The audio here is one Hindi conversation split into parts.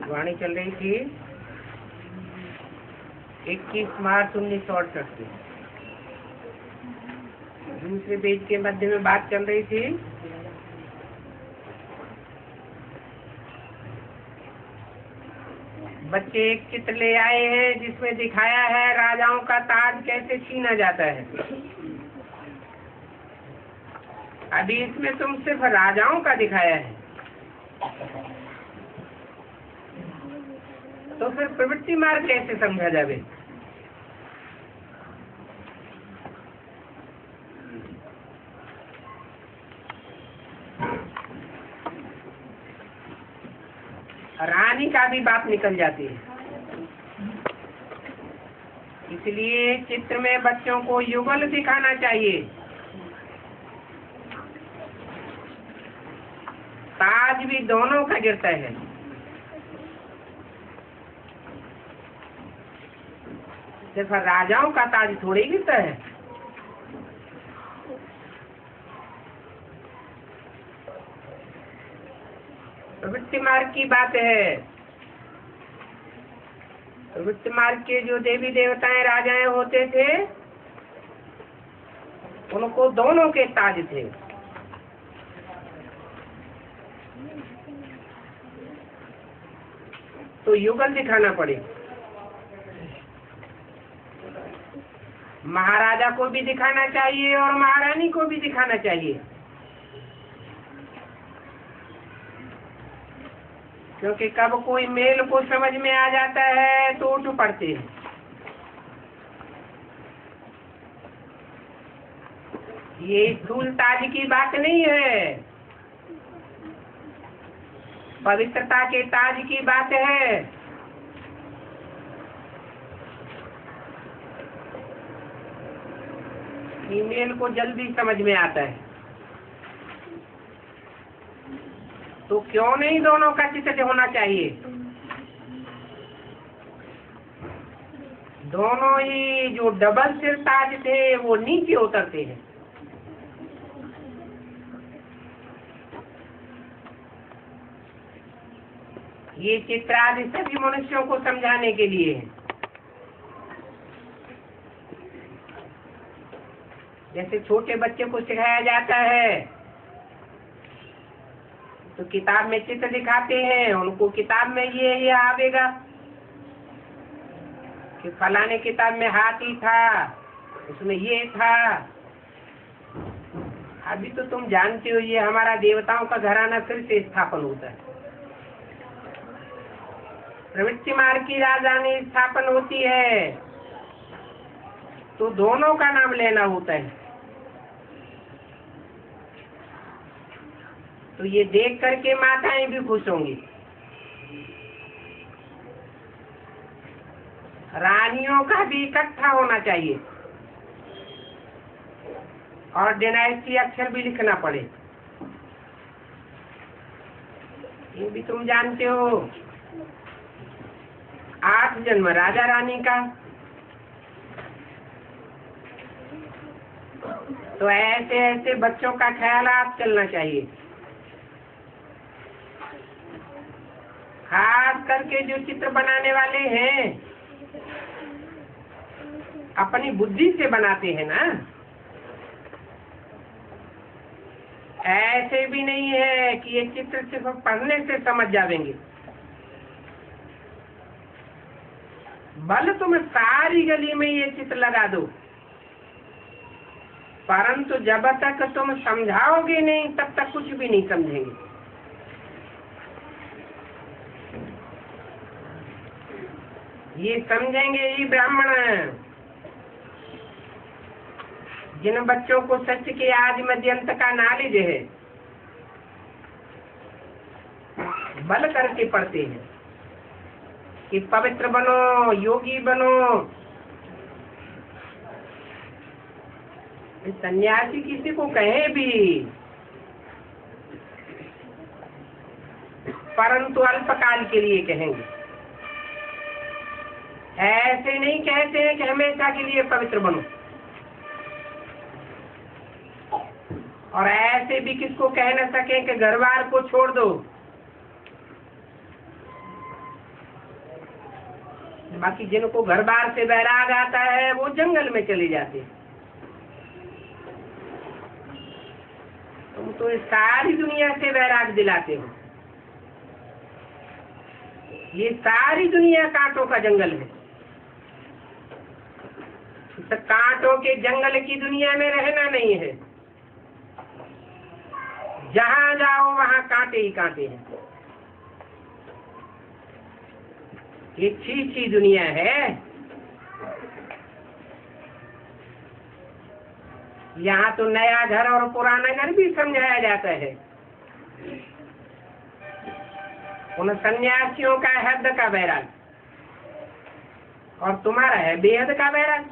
वाणी चल रही थी 21 मार्च 1968 से। दूसरे पेज के मध्य में बात चल रही थी बच्चे एक चित्र ले आए हैं जिसमें दिखाया है राजाओं का ताज कैसे छीना जाता है। अभी इसमें तुम सिर्फ राजाओं का दिखाया है, तो फिर प्रवृत्ति मार्ग कैसे समझा जावे? रानी का भी बात निकल जाती है। इसलिए चित्र में बच्चों को युगल दिखाना चाहिए। ताज भी दोनों का गिरता है। सिर्फ राजाओं का ताज थोड़ी गिरता है। प्रवृत्ति मार्ग की बात है। प्रवृत्ति मार्ग के जो देवी देवताएं राजाएं होते थे उनको दोनों के ताज थे। तो युगल दिखाना पड़े। महाराजा को भी दिखाना चाहिए और महारानी को भी दिखाना चाहिए, क्योंकि कब कोई मेल को समझ में आ जाता है तो उठ पड़ते हैं। ये स्थूल ताज की बात नहीं है, पवित्रता के ताज की बात है। ईमेल को जल्दी समझ में आता है, तो क्यों नहीं दोनों का चित्र होना चाहिए? दोनों ही जो डबल सिर ताज थे वो नीचे उतरते हैं। ये चित्र आदि सभी मनुष्यों को समझाने के लिए है। जैसे छोटे बच्चे को सिखाया जाता है तो किताब में चित्र दिखाते हैं, उनको किताब में ये आवेगा कि फलाने किताब में हाथी था, उसमें ये था। अभी तो तुम जानते हो ये हमारा देवताओं का घराना फिर से स्थापन होता है। प्रवृत्ति मार्ग की राजधानी स्थापन होती है तो दोनों का नाम लेना होता है। तो ये देख करके माताएं भी खुश होंगी। रानियों का भी इकट्ठा होना चाहिए और डायनेस्टी अक्षर भी लिखना पड़े। ये भी तुम जानते हो 8 जन्म राजा रानी का। तो ऐसे ऐसे बच्चों का ख्याल आप चलना चाहिए। खास करके जो चित्र बनाने वाले हैं अपनी बुद्धि से बनाते हैं ना, ऐसे भी नहीं है कि ये चित्र सिर्फ पढ़ने से समझ जाएंगे। बल तुम सारी गली में ये चित्र लगा दो, परंतु जब तक तुम समझाओगे नहीं तब तक कुछ भी नहीं समझेंगे। ये समझेंगे ही ब्राह्मण जिन बच्चों को सत्य के आदि मध्य अंत का नॉलेज है, बल करके पढ़ते हैं कि पवित्र बनो, योगी बनो। सन्यासी किसी को कहे भी, परंतु अल्पकाल के लिए कहेंगे। ऐसे नहीं कहते हैं कि हमेशा के लिए पवित्र बनो। और ऐसे भी किसको कह न सके कि घर बार को छोड़ दो। बाकी जिनको घर बार से वैराग आता है वो जंगल में चले जाते हैं। तुम तो इस सारी दुनिया से वैराग दिलाते हो। ये सारी दुनिया कांटों का जंगल है। तो कांटों के जंगल की दुनिया में रहना नहीं है। जहां जाओ वहां कांटे ही कांटे हैं। ये छी दुनिया है। यहाँ तो नया घर और पुराना घर भी समझाया जाता है। उन सन्यासियों का है हद का बैराग और तुम्हारा है बेहद का बैराग।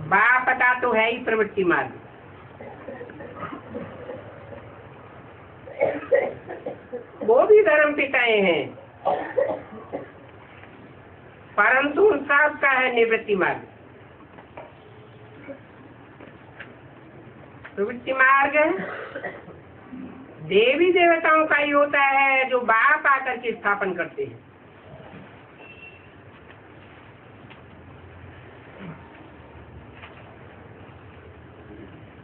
बाप का तो है ही प्रवृत्ति मार्ग। वो भी धर्म पिताएं हैं, परंतु उन सबका है निवृत्ति मार्ग। प्रवृत्ति मार्ग देवी देवताओं का ही होता है जो बाप आकर के स्थापन करते हैं।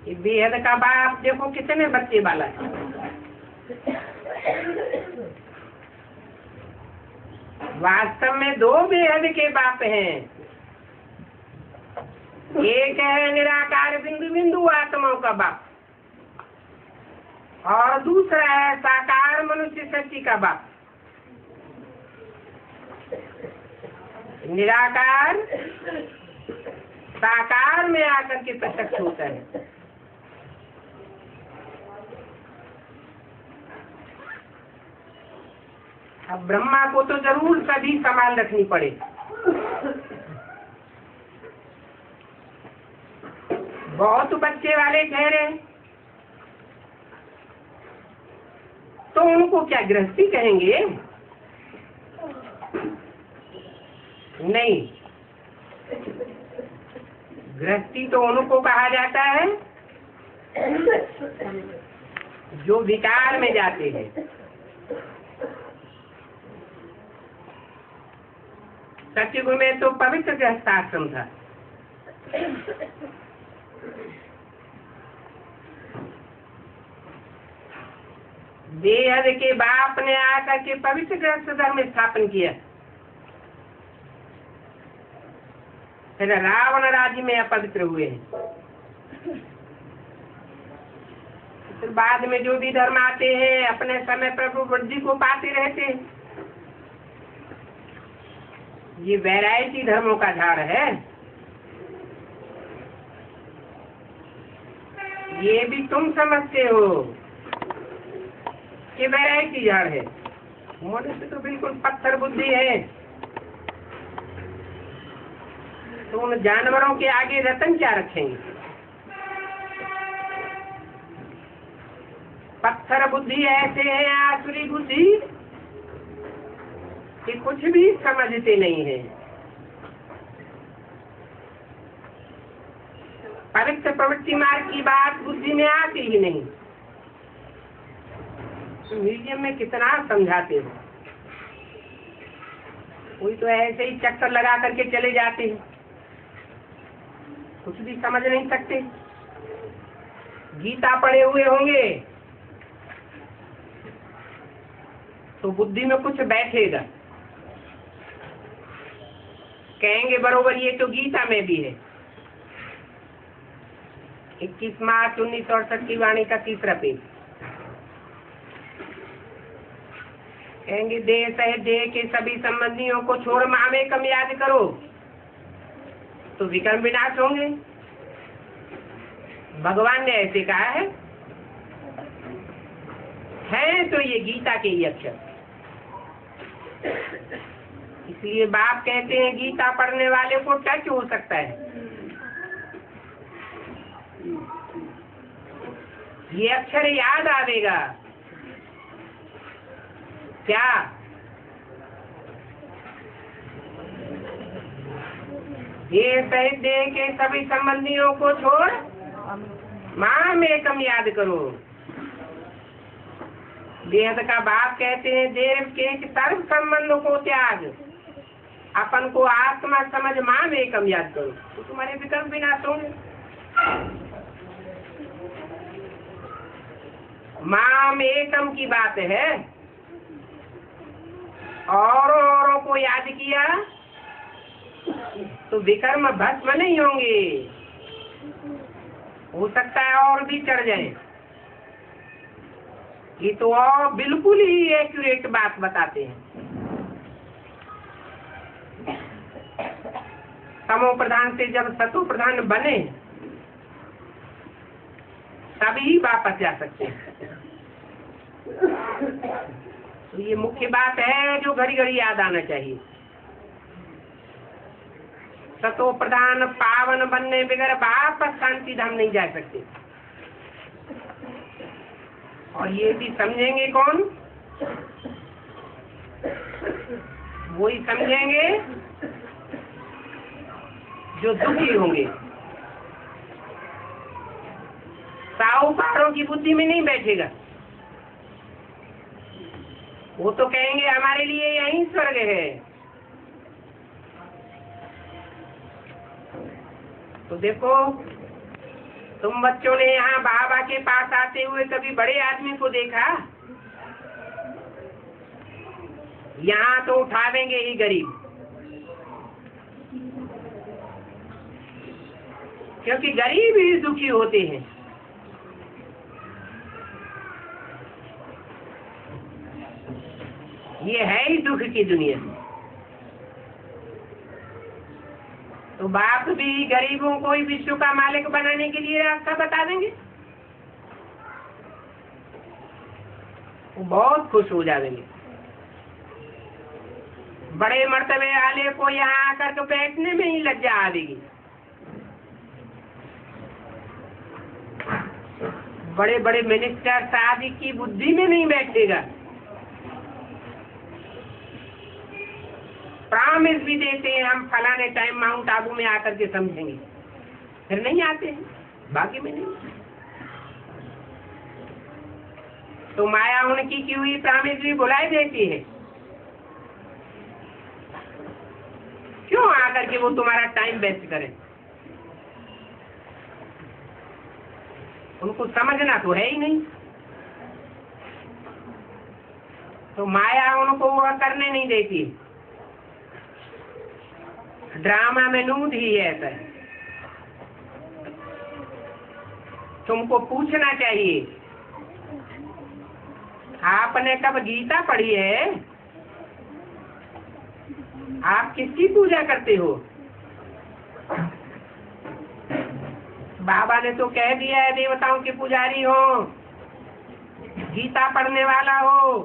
ये बेहद का बाप देखो कितने बच्चे वाला है। वास्तव में दो बेहद के बाप हैं। एक है निराकार बिंदु बिंदु आत्माओं का बाप और दूसरा है साकार मनुष्य शक्ति का बाप। निराकार साकार में आकर के प्रत्यक्ष होता है। अब ब्रह्मा को तो जरूर सभी संभाल रखनी पड़े। बहुत बच्चे वाले ठहरे तो उनको क्या गृहस्थी कहेंगे? नहीं, गृहस्थी तो उनको कहा जाता है जो विकार में जाते हैं। सतयुग में तो पवित्र गृहस्थाश्रम था। बेहद के बाप ने आकर के पवित्र गृहस्थ धर्म स्थापन किया। फिर रावण राज्य में अपवित्र हुए हैं। फिर बाद में जो भी धर्म आते हैं अपने समय प्रभु वृद्धि को पाते रहते हैं। ये वैरायटी धर्मों का झाड़ है। ये भी तुम समझते हो कि वैरायटी झाड़ है। मनुष्य तो बिल्कुल पत्थर बुद्धि है। तो उन जानवरों के आगे रतन क्या रखेंगे? पत्थर बुद्धि ऐसे है आसुरी बुद्धि कि कुछ भी समझते नहीं है। पवित्र प्रवृत्ति मार्ग की बात बुद्धि में आती ही नहीं। तो म्यूजियम में कितना समझाते हो, कोई तो ऐसे ही चक्कर लगा करके चले जाते हैं, कुछ भी समझ नहीं सकते। गीता पढ़े हुए होंगे तो बुद्धि में कुछ बैठेगा, कहेंगे बरोबर ये तो गीता में भी है। 21 मार्च 1968 की वाणी का 3रा पेज। कहेंगे देह सहित देह के सभी संबंधियों को छोड़ मामेकम याद करो तो विकर्म विनाश होंगे। भगवान ने ऐसे कहा है तो ये गीता के ही अक्षर। इसलिए बाप कहते हैं गीता पढ़ने वाले को टच हो सकता है। ये अक्षर याद आवेगा क्या? ये सहित देह के सभी संबंधियों को छोड़ माम एकम याद करो। वेद का बाप कहते हैं देव के सर्व संबंधों को त्याग, अपन को आत्मा समझ माम एकम याद करो, तो तुम्हारे विकल्प विनाश होंगे। माम एकम की बात है, औरों को याद किया तो विकर्म भस्म नहीं होंगे, हो सकता है और भी चढ़ जाए। ये तो और बिल्कुल ही एक्यूरेट बात बताते हैं। तमो प्रधान से जब सतो प्रधान बने तभी वापस जा सकते हैं। तो ये मुख्य बात है जो घड़ी घड़ी याद आना चाहिए। सतो प्रधान पावन बनने बगैर वापस शांति धाम नहीं जा सकते। और ये भी समझेंगे कौन? वही समझेंगे जो दुखी होंगे। साहूकारों की बुद्धि में नहीं बैठेगा। वो तो कहेंगे हमारे लिए यही स्वर्ग है। तो देखो, तुम बच्चों ने यहाँ बाबा के पास आते हुए कभी बड़े आदमी को देखा? यहाँ तो उठावेंगे ही गरीब, क्योंकि गरीब ही दुखी होते हैं। ये है ही दुख की दुनिया। तो बाप भी गरीबों को ही विश्व का मालिक बनाने के लिए रास्ता बता देंगे, वो बहुत खुश हो जाएंगे। बड़े मर्तबे वाले को यहाँ आकर के बैठने में ही लज्जा आएगी। बड़े बड़े मिनिस्टर शादी की बुद्धि में नहीं बैठेगा। प्रॉमिस भी देते हैं हम फलाने टाइम माउंट आबू में आकर के समझेंगे, फिर नहीं आते हैं, बाकी में नहीं। तो माया उनकी की हुई प्रॉमिस भी बुलाई देती है। क्यों आकर के वो तुम्हारा टाइम वेस्ट करें? उनको समझना तो है ही नहीं। तो माया उनको वह करने नहीं देती। ड्रामा में नूद ही ऐसा है। तुमको पूछना चाहिए, आपने कब गीता पढ़ी है? आप किसकी पूजा करते हो? बाबा ने तो कह दिया है देवताओं के पुजारी हो, गीता पढ़ने वाला हो,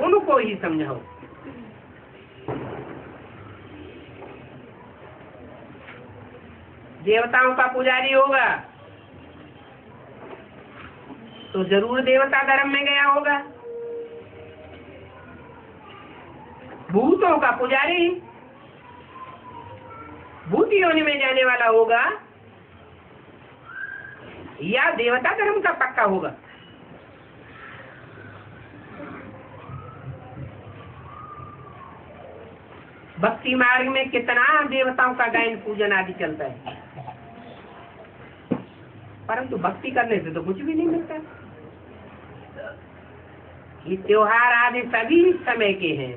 उनको ही समझाओ। देवताओं का पुजारी होगा तो जरूर देवता धर्म में गया होगा। भूतों का पुजारी भूत योनि में जाने वाला होगा या देवता धर्म का पक्का होगा। भक्ति मार्ग में कितना देवताओं का गायन पूजन आदि चलता है, परंतु भक्ति करने से तो कुछ भी नहीं मिलता। ये त्योहार आदि सभी समय के हैं।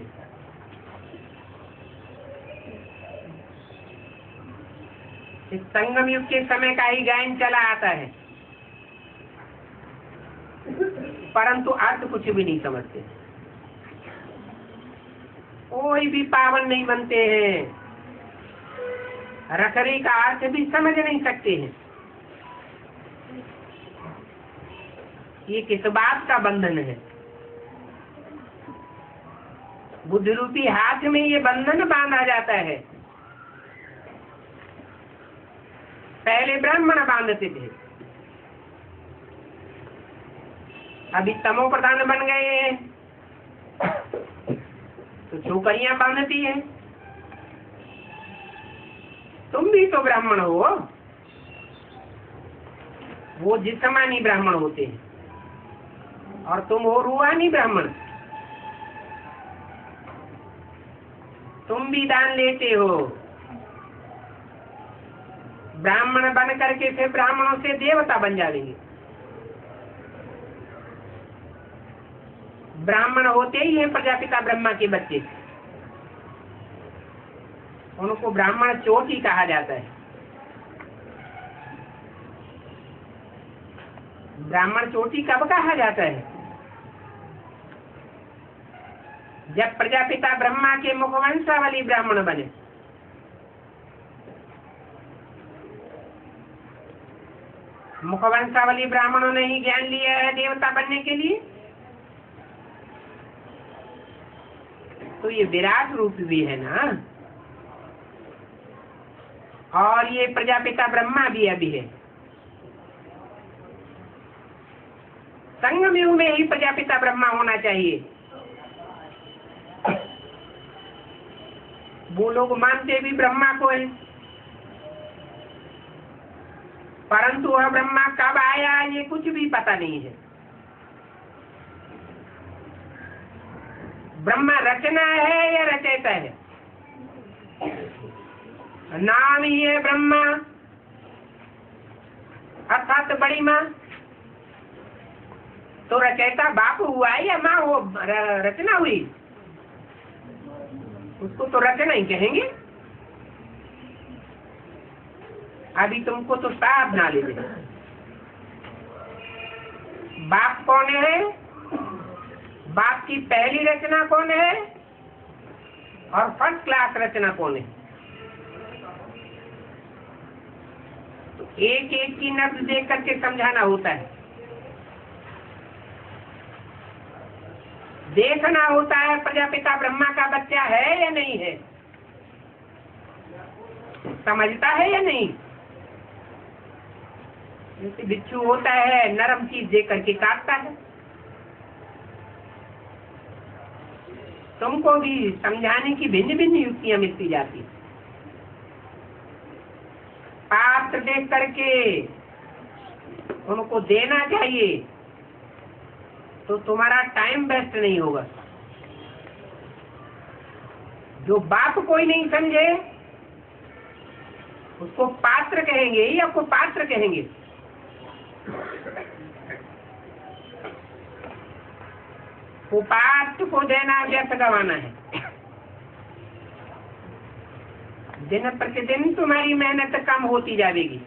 इस संगम युग के समय का ही गायन चला आता है, परंतु अर्थ कुछ भी नहीं समझते। कोई भी पावन नहीं बनते हैं, रखरी का अर्थ भी समझ नहीं सकते हैं। ये किस बात का बंधन है? बुद्धि रूपी हाथ में ये बंधन बांधा जाता है। पहले ब्राह्मण बांधते थे, अभी तमो प्रधान बन गए हैं तो छोकरियां बांधती हैं। तुम भी तो ब्राह्मण हो, वो जिस्मानी ब्राह्मण होते हैं। और तुम हो रूहानी ब्राह्मण, तुम भी दान लेते हो। ब्राह्मण बन करके फिर ब्राह्मणों से देवता बन जाएंगे। ब्राह्मण होते ही हैं प्रजापिता ब्रह्मा के बच्चे, उनको ब्राह्मण चोटी कहा जाता है। ब्राह्मण चोटी कब कहा जाता है? जब प्रजापिता ब्रह्मा के मुखवंशावली ब्राह्मण बने। मुखवंशावली ब्राह्मणों ने ही ज्ञान लिया है देवता बनने के लिए, तो ये विराट रूप भी है ना। और ये प्रजापिता ब्रह्मा भी अभी है। संगम युग में ही प्रजापिता ब्रह्मा होना चाहिए। वो लोग मानते भी ब्रह्मा को है, परंतु वह ब्रह्मा कब आया ये कुछ भी पता नहीं है। ब्रह्मा रचना है या रचयिता है? नाम ही है ब्रह्मा अर्थात बड़ी माँ। तो रचयिता बाप हुआ है या माँ वो रचना हुई? उसको तो रचना ही कहेंगे। अभी तुमको तो साफ ना ले। बाप कौन है? बाप की पहली रचना कौन है और फर्स्ट क्लास रचना कौन है? तो एक एक की नब्ज देख करके समझाना होता है, देखना होता है प्रजापिता ब्रह्मा का बच्चा है या नहीं है, समझता है या नहीं। जैसे बिच्छू होता है, नरम चीज देख करके काटता है। तुमको भी समझाने की भिन्न भिन्न युक्तियां मिलती जाती। पात्र देख करके उनको देना चाहिए, तो तुम्हारा टाइम वेस्ट नहीं होगा। जो बाप कोई नहीं समझे उसको पात्र कहेंगे या को पात्र कहेंगे? उपात्र को देना व्यर्थ गवाना है। दिन प्रतिदिन तुम्हारी मेहनत कम होती जाएगी।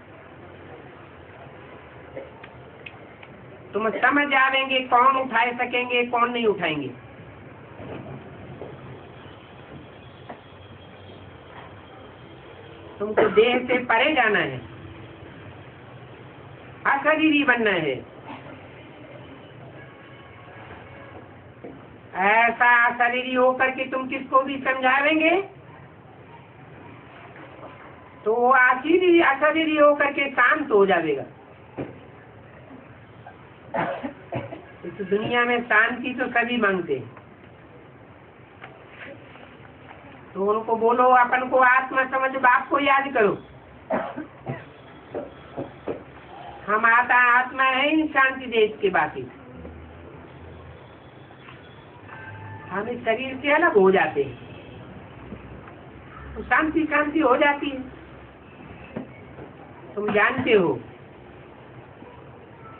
तुम समझ जाएंगे कौन उठा सकेंगे कौन नहीं उठाएंगे। तुमको देह से परे जाना है, अशरीरी बनना है। ऐसा अशरीरी होकर के तुम किसको भी समझावेंगे तो वो अशरीरी होकर के शांत हो जाएगा। इस दुनिया में शांति तो सभी मांगते हैं, तो उनको बोलो अपन को आत्मा समझ बाप को याद करो। हम आत्मा है ही शांति देश के बाकी। हम इस शरीर से अलग हो जाते हैं तो शांति शांति हो जाती है। तुम जानते हो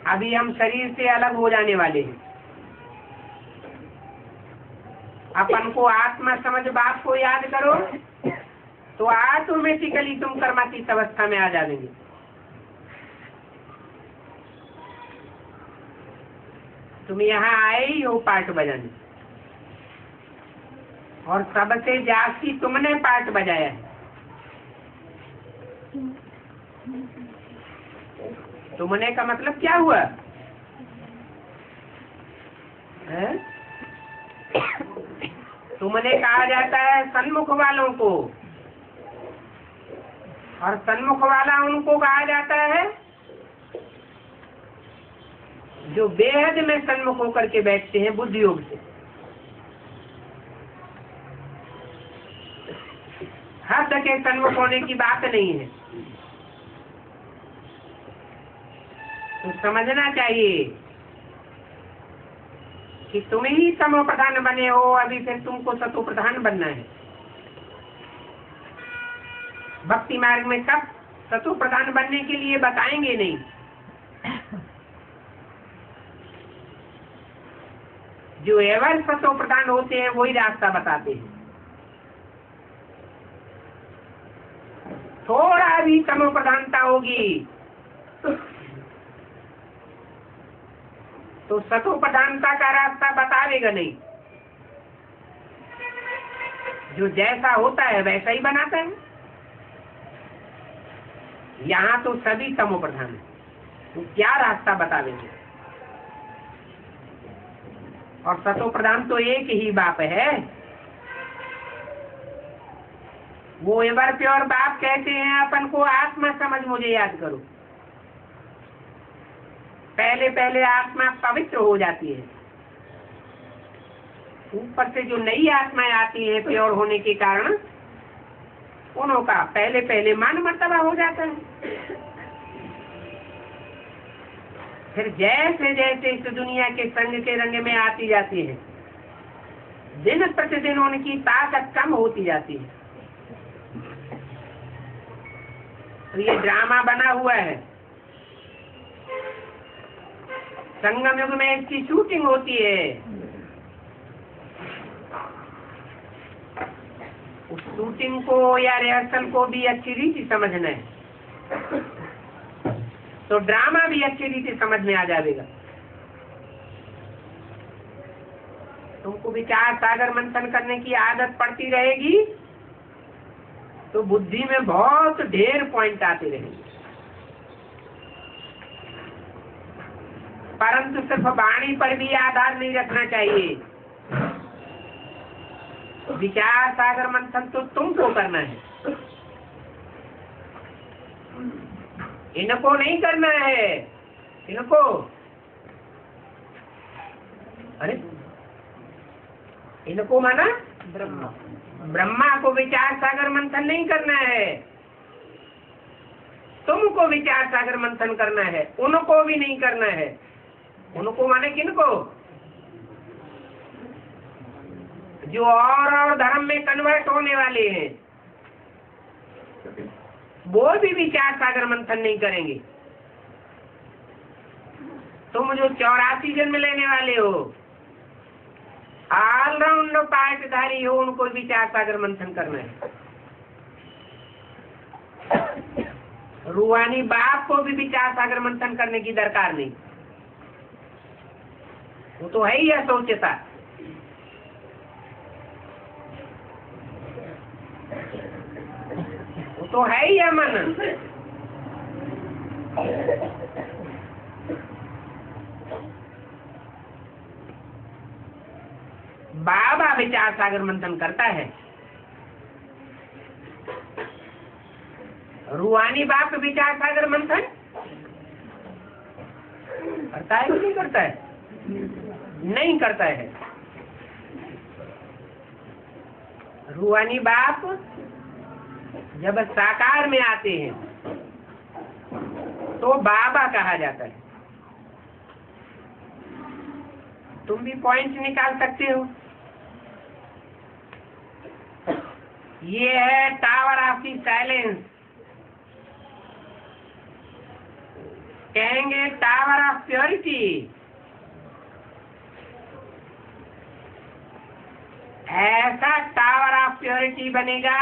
अभी हम शरीर से अलग हो जाने वाले हैं। अपन को आत्मा समझ बाप को याद करो तो ऑटोमेटिकली तुम कर्मातीत अवस्था में आ जाएंगे। तुम यहाँ आए ही हो पार्ट बजाने, और सबसे जास्ती तुमने पार्ट बजाया है। तुमने का मतलब क्या हुआ है? तुमने कहा जाता है सन्मुख वालों को, और सन्मुख वाला उनको कहा जाता है जो बेहद में सन्मुख होकर के बैठते हैं बुद्धि योग से। हद के सन्मुख होने की बात नहीं है। तो समझना चाहिए कि तुम ही तमो प्रधान बने हो, अभी फिर तुमको सतो प्रधान बनना है। भक्ति मार्ग में सब सतो प्रधान बनने के लिए बताएंगे नहीं। जो एवर सतो प्रधान होते हैं वही रास्ता बताते हैं। थोड़ा भी तमो प्रधानता होगी तो सतो प्रधानता का रास्ता बतावेगा नहीं। जो जैसा होता है वैसा ही बनाता है। यहाँ तो सभी तमो प्रधान है, तो क्या रास्ता बतावेंगे। और सतो प्रधान तो एक ही बाप है। वो एवर प्योर बाप कहते हैं अपन को आत्मा समझ मुझे याद करो। पहले पहले आत्मा पवित्र हो जाती है, ऊपर से जो नई आत्माएं आती है प्योर होने के कारण उन्हों का पहले पहले मान मर्तबा हो जाता है। फिर जैसे जैसे इस दुनिया के संग के रंग में आती जाती है, दिन प्रतिदिन उनकी ताकत कम होती जाती है। तो ये ड्रामा बना हुआ है। संगम युग में इसकी शूटिंग होती है। उस शूटिंग को या रिहर्सल को भी अच्छी रीति समझना है, तो ड्रामा भी अच्छी रीति समझ में आ जाएगा। तुमको विचार सागर मंथन करने की आदत पड़ती रहेगी तो बुद्धि में बहुत ढेर पॉइंट आते रहेंगे। परंतु सिर्फ वाणी पर भी आधार नहीं रखना चाहिए। विचार सागर मंथन तो तुमको करना है, इनको नहीं करना है। इनको अरे इनको माना ब्रह्मा को विचार सागर मंथन नहीं करना है, तुमको विचार सागर मंथन करना है। उनको भी नहीं करना है। उनको माने किनको? जो और धर्म में कन्वर्ट होने वाले हैं, वो भी विचार सागर मंथन नहीं करेंगे। तुम जो 84 जन्म लेने वाले हो, ऑलराउंड पार्टधारी हो, उनको विचार सागर मंथन करना है। रूहानी बाप को भी विचार सागर मंथन करने की दरकार नहीं। वो तो है ही असोचता। वो तो है ही अमन। बाबा विचार सागर मंथन करता है। रूहानी बाप विचार सागर मंथन करता है कि नहीं करता है? नहीं करता है। रूहानी बाप जब साकार में आते हैं तो बाबा कहा जाता है। तुम भी पॉइंट निकाल सकते हो। ये है टावर ऑफ द साइलेंस, कहेंगे टावर ऑफ प्योरिटी। ऐसा टावर ऑफ प्योरिटी बनेगा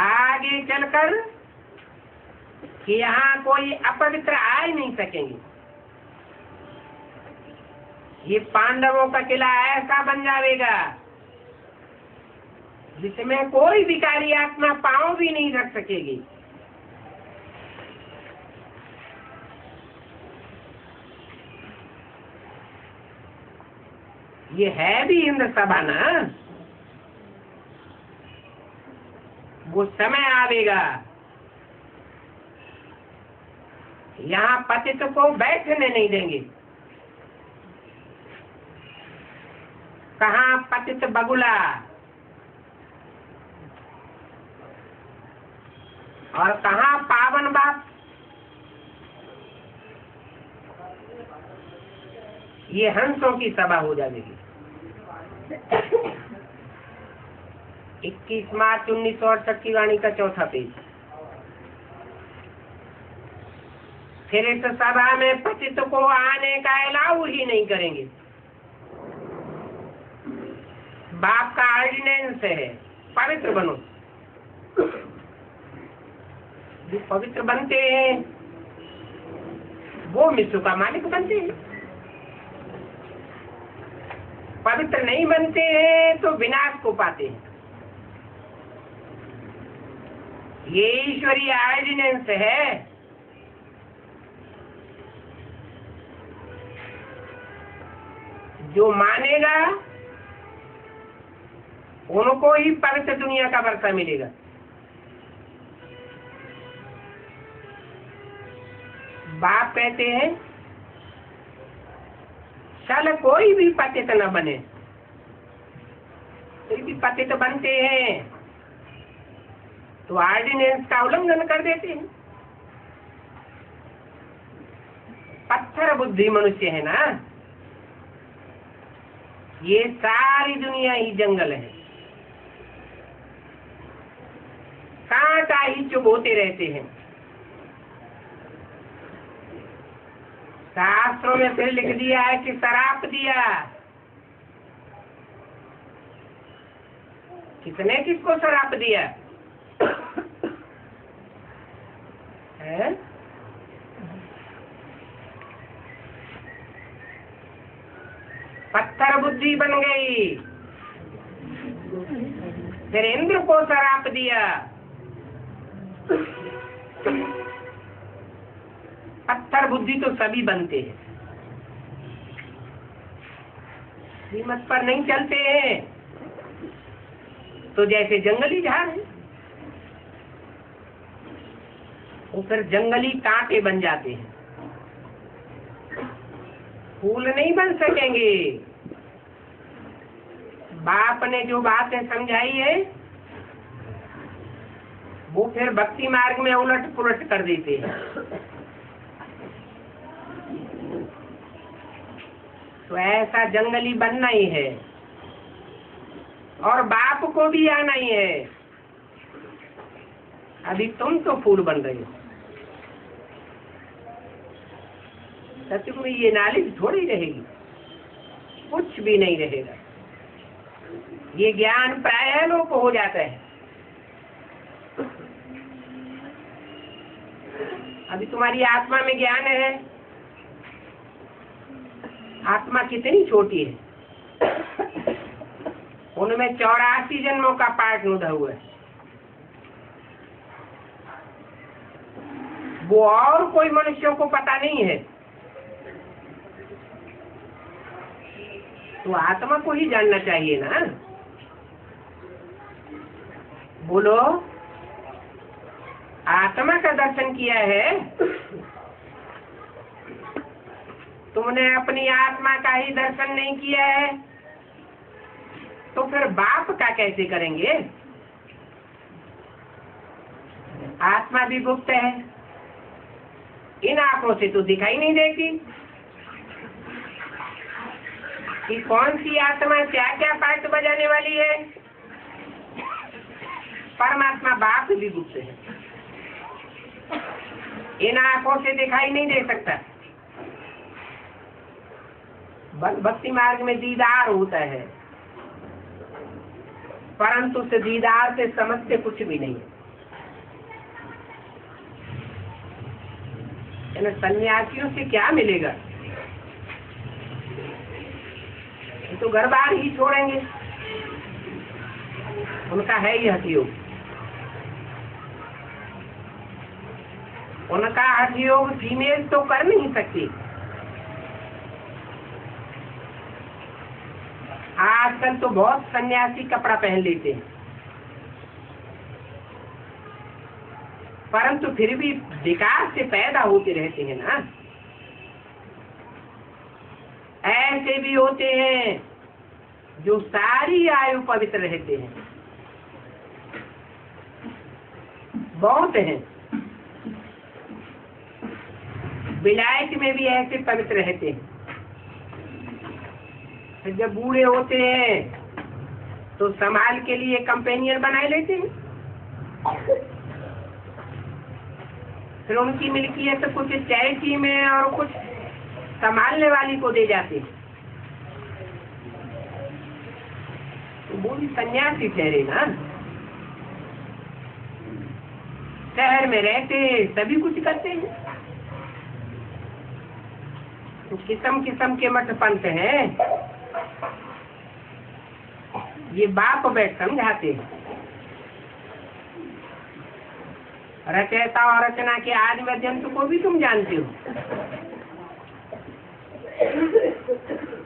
आगे चलकर कि यहाँ कोई अपवित्र आ ही नहीं सकेंगे। ये पांडवों का किला ऐसा बन जाएगा जिसमें कोई विकारी आत्मा पांव भी नहीं रख सकेगी। ये है भी इंद्र सभा ना। वो समय आवेगा यहाँ पतित को बैठने नहीं देंगे। कहाँ पतित बगुला और कहाँ पावन बाप। ये हंसों की सभा हो जाएगी। 21 मार्च 1968 की वाणी का चौथा पेज। फिर इस सभा में पतित को आने का अलाउ ही नहीं करेंगे। बाप का ऑर्डिनेंस है, पवित्र बनो। जो पवित्र बनते हैं वो विश्व का मालिक बनते हैं, पवित्र नहीं बनते हैं तो विनाश को पाते हैं। ये ईश्वरीय ऑर्डिनेंस है। जो मानेगा उनको ही पवित्र दुनिया का वर्षा मिलेगा। बाप कहते हैं चल कोई भी पतित न बने, कोई भी पतित बनते हैं तो ऑर्डिनेंस का उल्लंघन कर देते हैं। पत्थर बुद्धि मनुष्य है ना, ये सारी दुनिया ही जंगल है, कांटा ही चुभोते रहते हैं। शास्त्रों में फिर लिख दिया है कि शराप दिया। किसने किसको शराप दिया है? पत्थर बुद्धि बन गई। फिर इंद्र को शराप दिया। पत्थर बुद्धि तो सभी बनते हैं, कीमत पर नहीं चलते हैं तो जैसे जंगली झाड़ है वो फिर जंगली कांटे बन जाते हैं, फूल नहीं बन सकेंगे। बाप ने जो बातें समझाई है वो फिर भक्ति मार्ग में उलट पुलट कर देते हैं। तो ऐसा जंगली बनना ही है और बाप को भी आना ही है। अभी तुम तो फूल बन रहे हो, सत्य में ये नॉलेज थोड़ी रहेगी, कुछ भी नहीं रहेगा। ये ज्ञान प्रायः लोग को हो जाता है। अभी तुम्हारी आत्मा में ज्ञान है, आत्मा कितनी छोटी है, उनमें 84 जन्मों का पाठ नुदा हुआ है। वो और कोई मनुष्यों को पता नहीं है, तो आत्मा को ही जानना चाहिए ना। बोलो, आत्मा का दर्शन किया है तुमने, अपनी आत्मा का ही दर्शन नहीं किया है तो फिर बाप का कैसे करेंगे? आत्मा भी गुप्त है, इन आंखों से तो दिखाई नहीं देती कि कौन सी आत्मा क्या क्या पार्ट बजाने वाली है। परमात्मा बाप भी गुप्त है, इन आंखों से दिखाई नहीं दे सकता। बस भक्ति मार्ग में दीदार होता है, परंतु उस दीदार से समझते कुछ भी नहीं। सन्यासियों से क्या मिलेगा? तो घर बार ही छोड़ेंगे, उनका है ही हठयोग। उनका हठयोग फीमेल तो कर नहीं सकती। आजकल तो बहुत सन्यासी कपड़ा पहन लेते हैं, परंतु फिर भी विकार से पैदा होते रहते हैं ना। ऐसे भी होते हैं जो सारी आयु पवित्र रहते हैं, बहुत हैं। विलायत में भी ऐसे पवित्र रहते हैं, फिर जब बूढ़े होते हैं तो संभाल के लिए कंपेनियन बनाए लेते हैं। फिर उनकी मिल्कियत कुछ चैरिटी में और कुछ संभालने वाली को दे जाते हैं, तो वो भी सन्यासी ठहरे ना। शहर में रहते सभी कुछ करते हैं, तो किस्म किस्म के मठ पंथ हैं। ये बाप बैठ समझाते हैं। रचयिता और रचना के आदि अत्यंत को भी तुम जानते हो।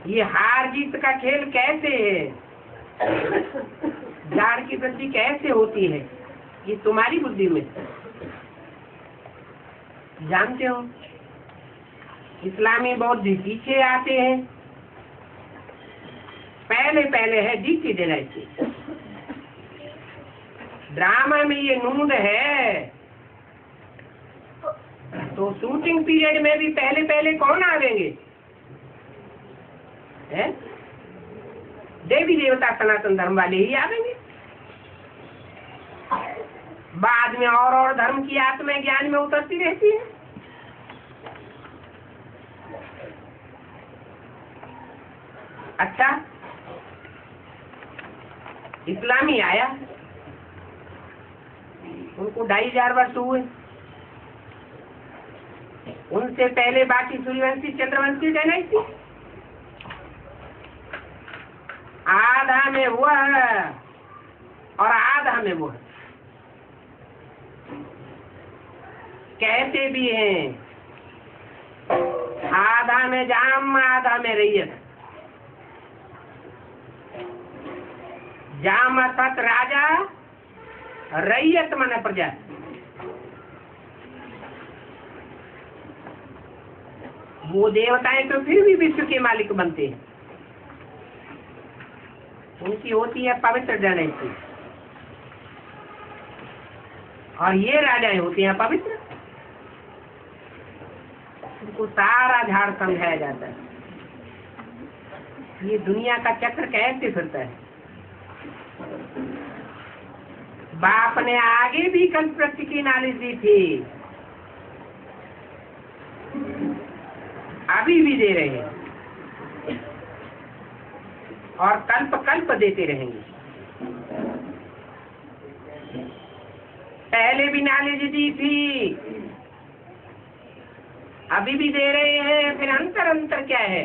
ये हार जीत का खेल कैसे है, जाड़ की वृद्धि कैसे होती है, ये तुम्हारी बुद्धि में जानते हो। इस्लामी बौद्ध पीछे आते हैं, पहले पहले है दीप्ति दिलाइए। ड्रामा में ये नूंद है, तो शूटिंग पीरियड में भी पहले पहले कौन आवेंगे? देवी देवता सनातन धर्म वाले ही आवेंगे। बाद में और धर्म की आत्मा ज्ञान में उतरती रहती है। अच्छा, इस्लामी आया, उनको 2500 वर्ष हुए। उनसे पहले बाकी सूर्यवंशी चंद्रवंशी डायनेस्टी, आधा में वो है और आधा में वो है। कहते भी हैं आधा में जाम आधा में रैयत। जाम अर्थात राजा, रैयत माने प्रजा। वो देवताएं तो फिर भी विश्व के मालिक बनते हैं, उनकी होती है पवित्र डायनेस्टी, और ये राजाएं होती हैं पवित्र। उनको सारा झाड़ समझाया जाता है, ये दुनिया का चक्र कैसे फिरता है। बाप ने आगे भी कल्प वृक्ष की नॉलेज दी थी, अभी भी दे रहे हैं और कल्प कल्प देते रहेंगे। पहले भी नॉलेज दी थी, अभी भी दे रहे हैं। फिर अंतर क्या है?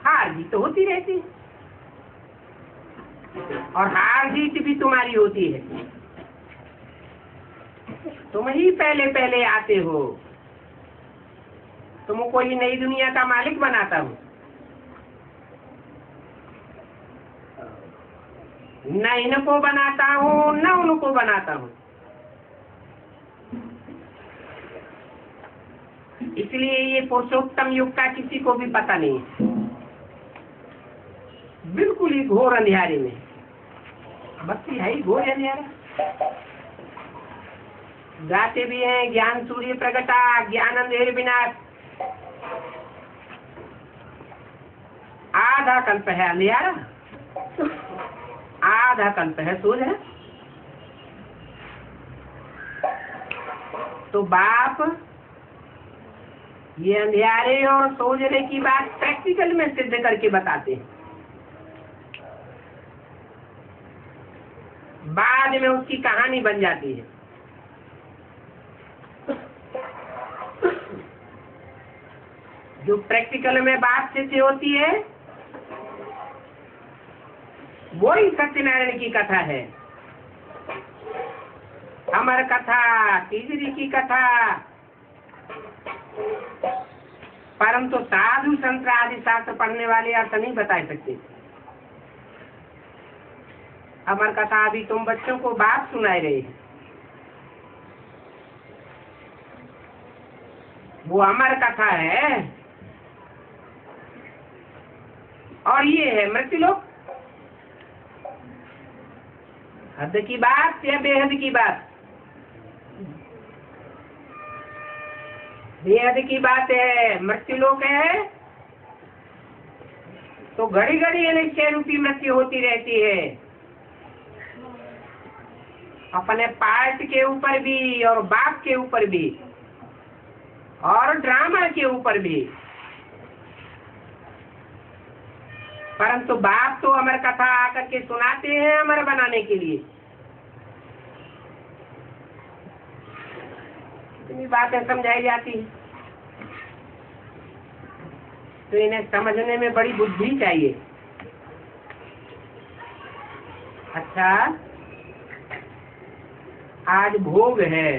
हार जीत तो होती रहती है, और हार जीत भी तुम्हारी होती है। तुम ही पहले पहले आते हो, तुमको ही नई दुनिया का मालिक बनाता हूँ। न इनको बनाता हूँ न उनको बनाता हूँ। इसलिए ये पुरुषोत्तम युग का किसी को भी पता नहीं है, बिल्कुल ही घोर अंधेरे में। बत्ती है ही घोर अंधेरा। गाते भी हैं ज्ञान सूर्य प्रगटा, ज्ञान अंधेर विनाश। आधा कल्प है अंधेरा, आधा कल्प है सूर्य है। तो बाप ये अंधेरे और सोजने की बात प्रैक्टिकल में सिद्ध करके बताते हैं। बाद में उसकी कहानी बन जाती है। जो प्रैक्टिकल में बात सिद्ध होती है वही सत्यनारायण की कथा है, अमर कथा, तीसरी की कथा। परंतु साधु संत आदि शास्त्र पढ़ने वाले अर्थ नहीं बता सकते। अमर कथा अभी तुम बच्चों को बात सुनाए रहे हैं, वो अमर कथा है। और ये है मृत्युलोक, हद की बात या बेहद की बात? बेहद की बात है, मृत्युलोक है। तो घड़ी घड़ी अनिश्चय रूपी मृत्यु होती रहती है, अपने पार्ट के ऊपर भी और बाप के ऊपर भी और ड्रामा के ऊपर भी। परंतु बाप तो अमर कथा आकर के सुनाते हैं अमर बनाने के लिए। इतनी बातें समझाई जाती है, तो इन्हें समझने में बड़ी बुद्धि चाहिए। अच्छा, आज भोग है,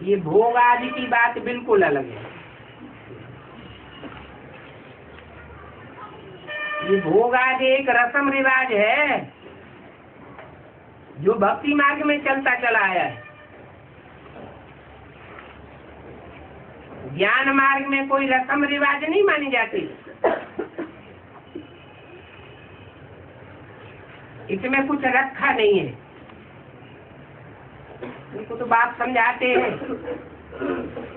ये भोग आदि की बात बिल्कुल अलग है। ये भोग आदि एक रस्म रिवाज है जो भक्ति मार्ग में चलता चला आया है। ज्ञान मार्ग में कोई रस्म रिवाज नहीं मानी जाती, इसमें कुछ रखा नहीं है। उनको तो बात समझाते हैं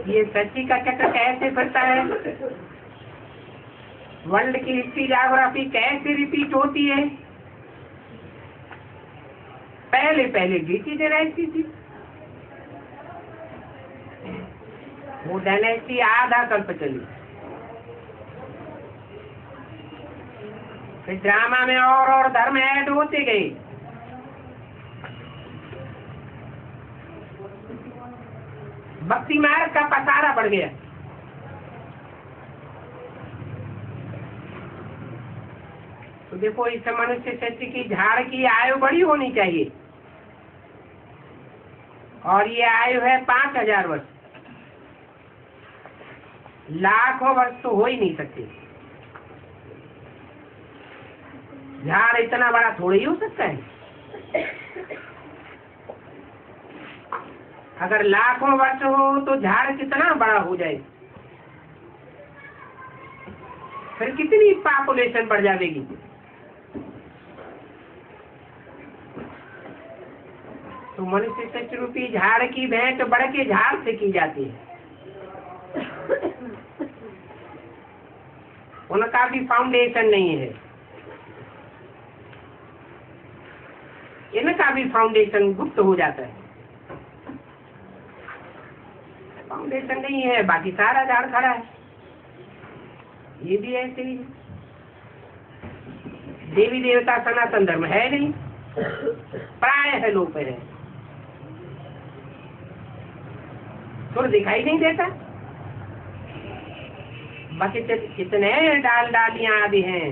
ये सच्ची का चक्र कैसे फिरता है, वर्ल्ड की हिस्ट्री ज्योग्राफी कैसे रिपीट होती है। पहले पहले जीती डायनेस्टी थी, वो डायनेस्टी आधा कल्प चली, फिर ड्रामा में और धर्म ऐड होते गए। भक्ति मार्ग का पसारा बढ़ गया। तो देखो, इस मनुष्य शक्ति की झाड़ की आयु बड़ी होनी चाहिए, और ये आयु है 5000 वर्ष। लाखों वर्ष तो हो ही नहीं सकते। झाड़ इतना बड़ा थोड़ी हो सकता है। अगर लाखों वर्ष हो तो झाड़ कितना बड़ा हो जाए, फिर कितनी पॉपुलेशन बढ़ जाएगी। तो मनुष्य सच रूपी झाड़ की भेंट बढ़ के झाड़ से की जाती है। उनका भी फाउंडेशन नहीं है, इनका भी फाउंडेशन गुप्त हो जाता है। फाउंडेशन नहीं है, बाकी सारा झाड़ खड़ा है। ये भी ऐसे ही है। देवी देवता सनातन धर्म है नहीं, प्राय है, लोप है, सुर दिखाई नहीं देता। बाकी कितने डाल डालियां आदि हैं,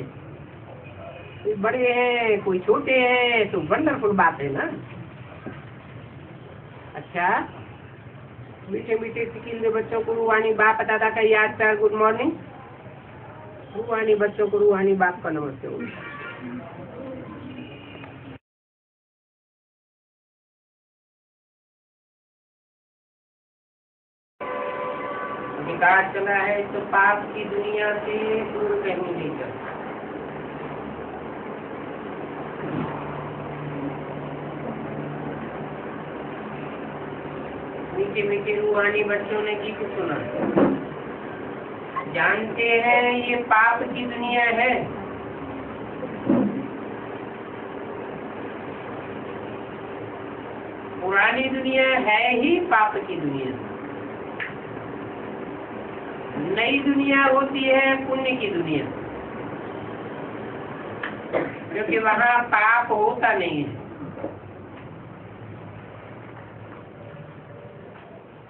कोई बड़े हैं कोई छोटे हैं, तो वंडरफुल बात है ना। अच्छा, मीठे मीठे सिकिल बच्चों को रूहानी बाप दादा का याद कर गुड मॉर्निंग। रूहानी बच्चों को रूहानी बाप का नमस्ते हो। विकास चला है तो पाप की दुनिया से दूर कहीं नहीं चलता। मीठे मीठे रूहानी बच्चों ने गीत सुना, जानते हैं ये पाप की दुनिया है। पुरानी दुनिया है ही पाप की दुनिया, नई दुनिया होती है पुण्य की दुनिया, क्योंकि वहाँ पाप होता नहीं है।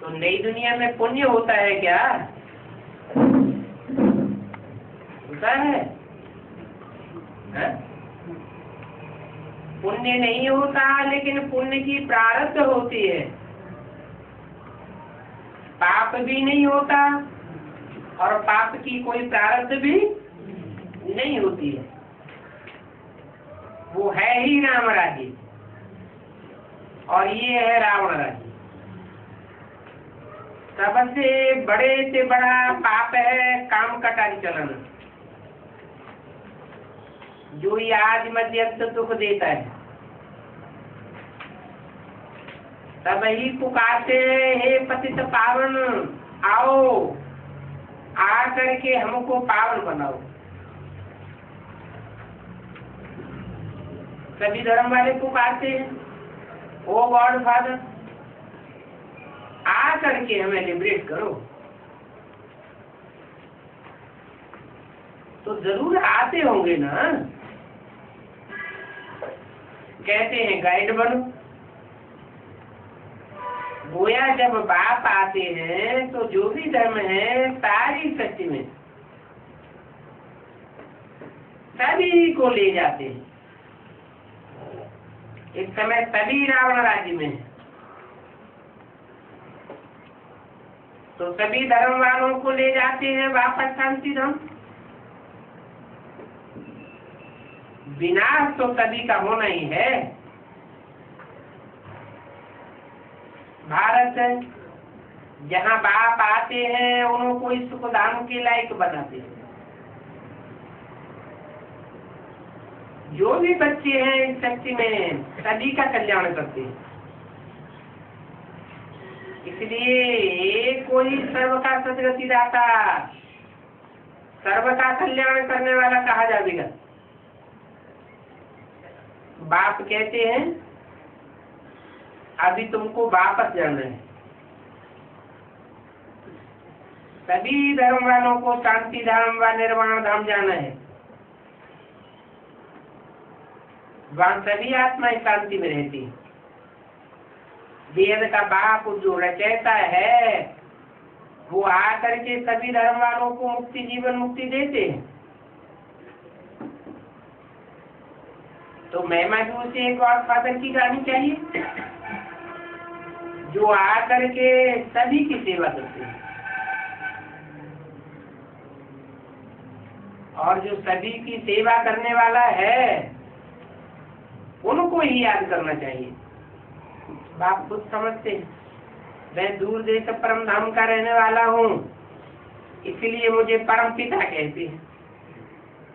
तो नई दुनिया में पुण्य होता है क्या? होता है? पुण्य नहीं होता, लेकिन पुण्य की प्रारब्ध होती है। पाप भी नहीं होता और पाप की कोई प्रारब्ध भी नहीं होती है। वो है ही राम राज्य, और ये है रावण राज्य। सबसे बड़े से बड़ा पाप है काम कटारी चलाना, जो ये आज मध्यस्थ दुख देता है। तब ही पुकारते हे पतित पावन आओ, आ करके हमको पावन बनाओ। सभी धर्म वाले पुकारते हैं, ओ गॉड फादर आ करके हमें लिबरेट करो। तो जरूर आते होंगे ना। कहते हैं गाइड बनो। गोया जब बाप आते हैं तो जो भी धर्म है सारी सृष्टि में सभी को ले जाते हैं। इस समय सभी रावण राज्य में है, तो सभी धर्म वालों को ले जाते हैं वापस शांति धाम। विनाश तो सभी का होना ही है। भारत जहाँ बाप आते हैं उनको इस सुख धाम के लायक बनाते हैं। जो भी बच्चे हैं इस शक्ति में सभी का कल्याण करते हैं। इसलिए कोई सर्व का सदगति दाता, सर्व का कल्याण करने वाला कहा जाएगा। बाप कहते हैं अभी तुमको वापस जाना है। सभी धर्म वालों को शांति धाम व निर्वाण धाम जाना है। वहाँ सभी आत्माएं शांति में रहती है। वेद का बाप जो रचयिता है वो आकर के सभी धर्म वालों को मुक्ति, जीवन मुक्ति देते हैं। तो महिमा जी से एक और फादर की गानी चाहिए जो आकर के सभी की सेवा करते हैं और जो सभी की सेवा करने वाला है उनको ही याद करना चाहिए। बाप खुद समझते हैं मैं दूर देश परम धाम का रहने वाला हूँ, इसलिए मुझे परम पिता कहते हैं।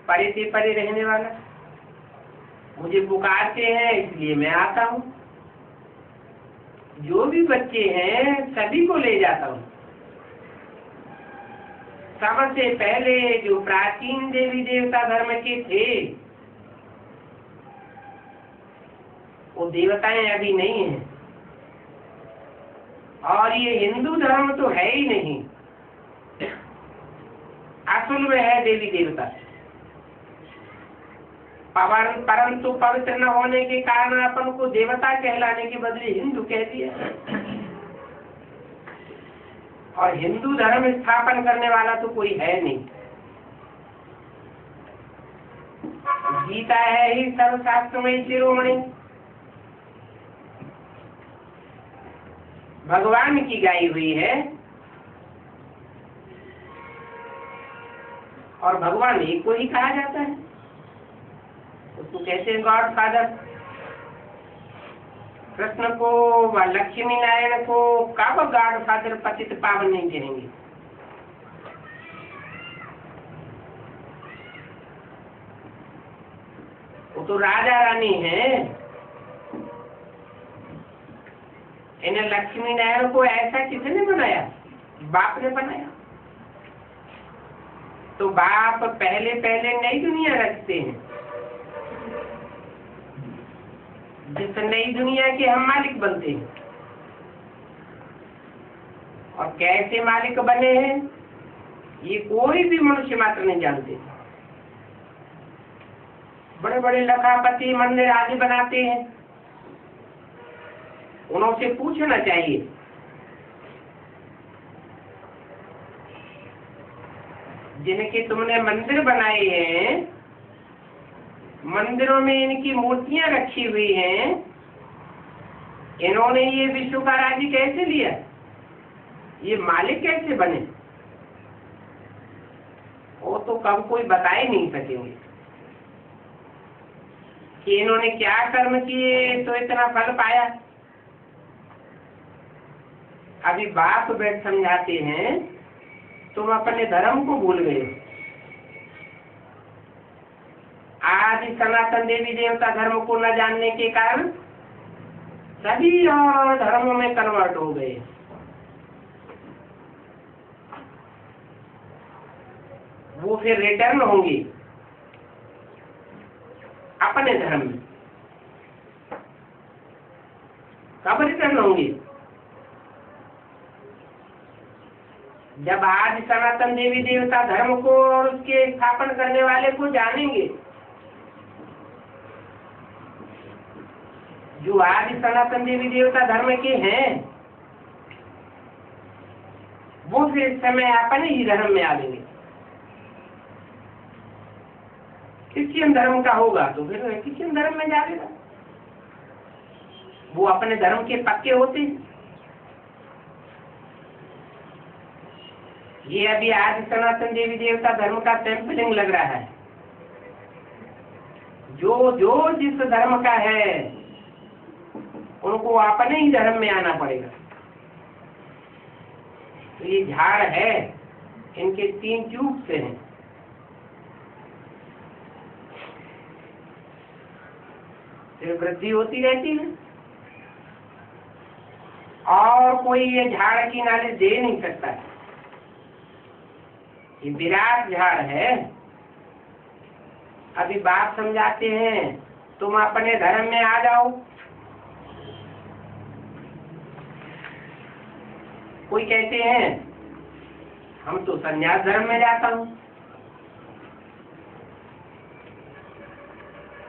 परे से परे रहने वाला मुझे पुकारते हैं, इसलिए मैं आता हूँ। जो भी बच्चे हैं सभी को ले जाता हूँ। सबसे पहले जो प्राचीन देवी देवता धर्म के थे वो देवताएं अभी नहीं हैं, और ये हिंदू धर्म तो है ही नहीं। असल में है देवी देवता, परंतु पवित्र न होने के कारण अपन को देवता कहलाने के बदले हिंदू कह दिया। और हिंदू धर्म स्थापन करने वाला तो कोई है नहीं। गीता है ही सर्वशास्त्रमयी शिरोमणि, भगवान की गाई हुई है, और भगवान एक को ही कहा जाता है। उसको कहते हैं गॉड फादर। कृष्ण को व लक्ष्मी नारायण को कब गॉड फादर पतित पावन नहीं कहेंगे। वो तो राजा रानी है। इन्हें लक्ष्मी नारायण को ऐसा किसने बनाया? बाप ने बनाया। तो बाप पहले पहले नई दुनिया रखते हैं, जिस नई दुनिया के हम मालिक बनते हैं। और कैसे मालिक बने हैं ये कोई भी मनुष्य मात्र नहीं जानते। बड़े बड़े लखापति मंदिर आदि बनाते हैं, उनसे पूछना चाहिए जिनके तुमने मंदिर बनाए हैं, मंदिरों में इनकी मूर्तियां रखी हुई हैं, इन्होंने ये विश्व का राज्य कैसे लिया? ये मालिक कैसे बने? वो तो कब कोई बता ही नहीं सकेंगे कि इन्होंने क्या कर्म किए तो इतना फल पाया। अभी बाप बैठ समझाते हैं तुम अपने धर्म को भूल गए। आदि सनातन देवी देवता धर्म को न जानने के कारण सभी और धर्मों में कन्वर्ट हो गए। वो फिर रिटर्न होंगे अपने धर्म में। कब रिटर्न होंगे? जब आज सनातन देवी देवता धर्म को और उसके स्थापन करने वाले को जानेंगे। जो आज सनातन देवी देवता धर्म के हैं वो फिर इस समय अपने ही धर्म में आएंगे। क्रिश्चियन धर्म का होगा तो फिर क्रिश्चियन धर्म में जाएगा। वो अपने धर्म के पक्के होते हैं। ये अभी आज सनातन देवी देवता धर्म का सैंपलिंग लग रहा है। जो जो जिस धर्म का है उनको अपने ही धर्म में आना पड़ेगा। तो ये झाड़ है, इनके 3 ट्यूब से हैं। फिर वृद्धि होती रहती है और कोई ये झाड़ की नॉलेज दे नहीं सकता। ये विराट झाड़ है। अभी बात समझाते हैं, तुम अपने धर्म में आ जाओ। कोई कहते हैं हम तो संन्यास धर्म में जाता हूँ,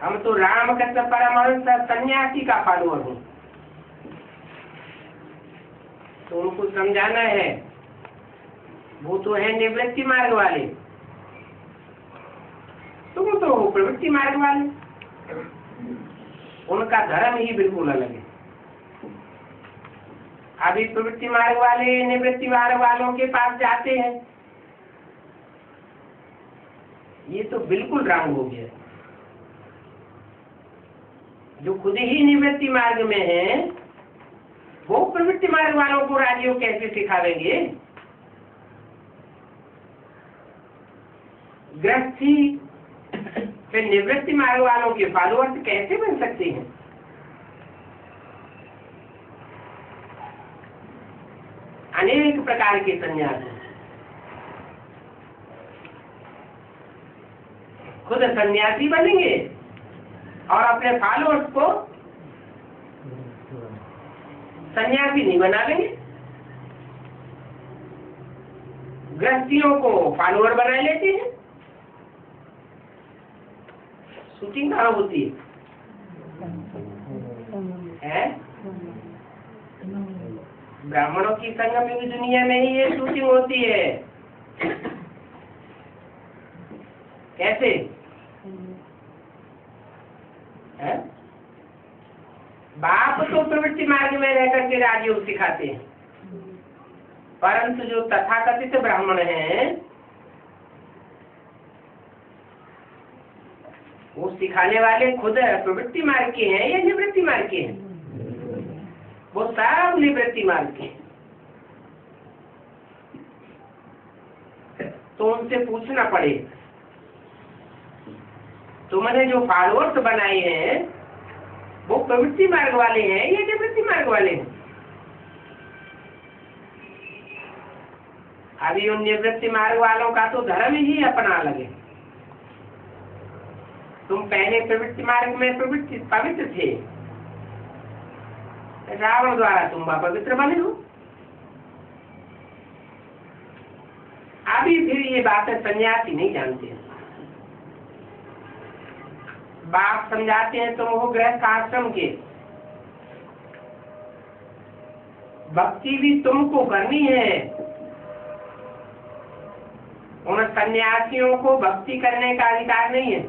हम तो रामकृष्ण परमहंस सन्यासी का फॉलोअर हूँ। तो उनको समझाना है, वो तो है निवृत्ति मार्ग वाले, तुम तो हो प्रवृत्ति मार्ग वाले। उनका धर्म ही बिल्कुल अलग है। अभी प्रवृत्ति मार्ग वाले निवृत्ति मार्ग वालों के पास जाते हैं, ये तो बिल्कुल रंग हो गया। जो खुद ही निवृत्ति मार्ग में है वो प्रवृत्ति मार्ग वालों को राजयोग कैसे सिखावेंगे? गृहस्थी फिर निवृत्ति मार्ग वालों के फॉलोअर्स कैसे बन सकते हैं? अनेक प्रकार के संन्यास हैं। खुद सन्यासी बनेंगे और अपने फॉलोअर्स को सन्यासी नहीं बना देंगे। गृहस्थियों को फॉलोअर बना लेते हैं। शूटिंग कहाँ होती है? ब्राह्मणों की संगम की दुनिया में ही ये शूटिंग होती है। कैसे है? बाप तो प्रवृत्ति मार्ग में रह करके राजयोग सिखाते हैं, परंतु जो तथाकथित ब्राह्मण हैं वो सिखाने वाले खुद प्रवृत्ति मार्ग के हैं या निवृत्ति मार्ग के हैं? वो सब निवृत्ति मार्ग के। तो उनसे पूछना पड़े, तुमने जो फॉलोअर्स बनाए हैं वो प्रवृत्ति मार्ग वाले हैं या निवृत्ति मार्ग वाले हैं? अभी उन निवृत्ति मार्ग वालों का तो धर्म ही अपना अलग है। तुम पहले प्रवृत्ति मार्ग में पवित्र थे, रावण द्वारा तुम पवित्र बने हो। अभी फिर ये बातें सन्यासी नहीं जानते हैं। बाप समझाते हैं तुम हो गृहस्थ आश्रम के, भक्ति भी तुमको करनी है। उन सन्यासियों को भक्ति करने का अधिकार नहीं है।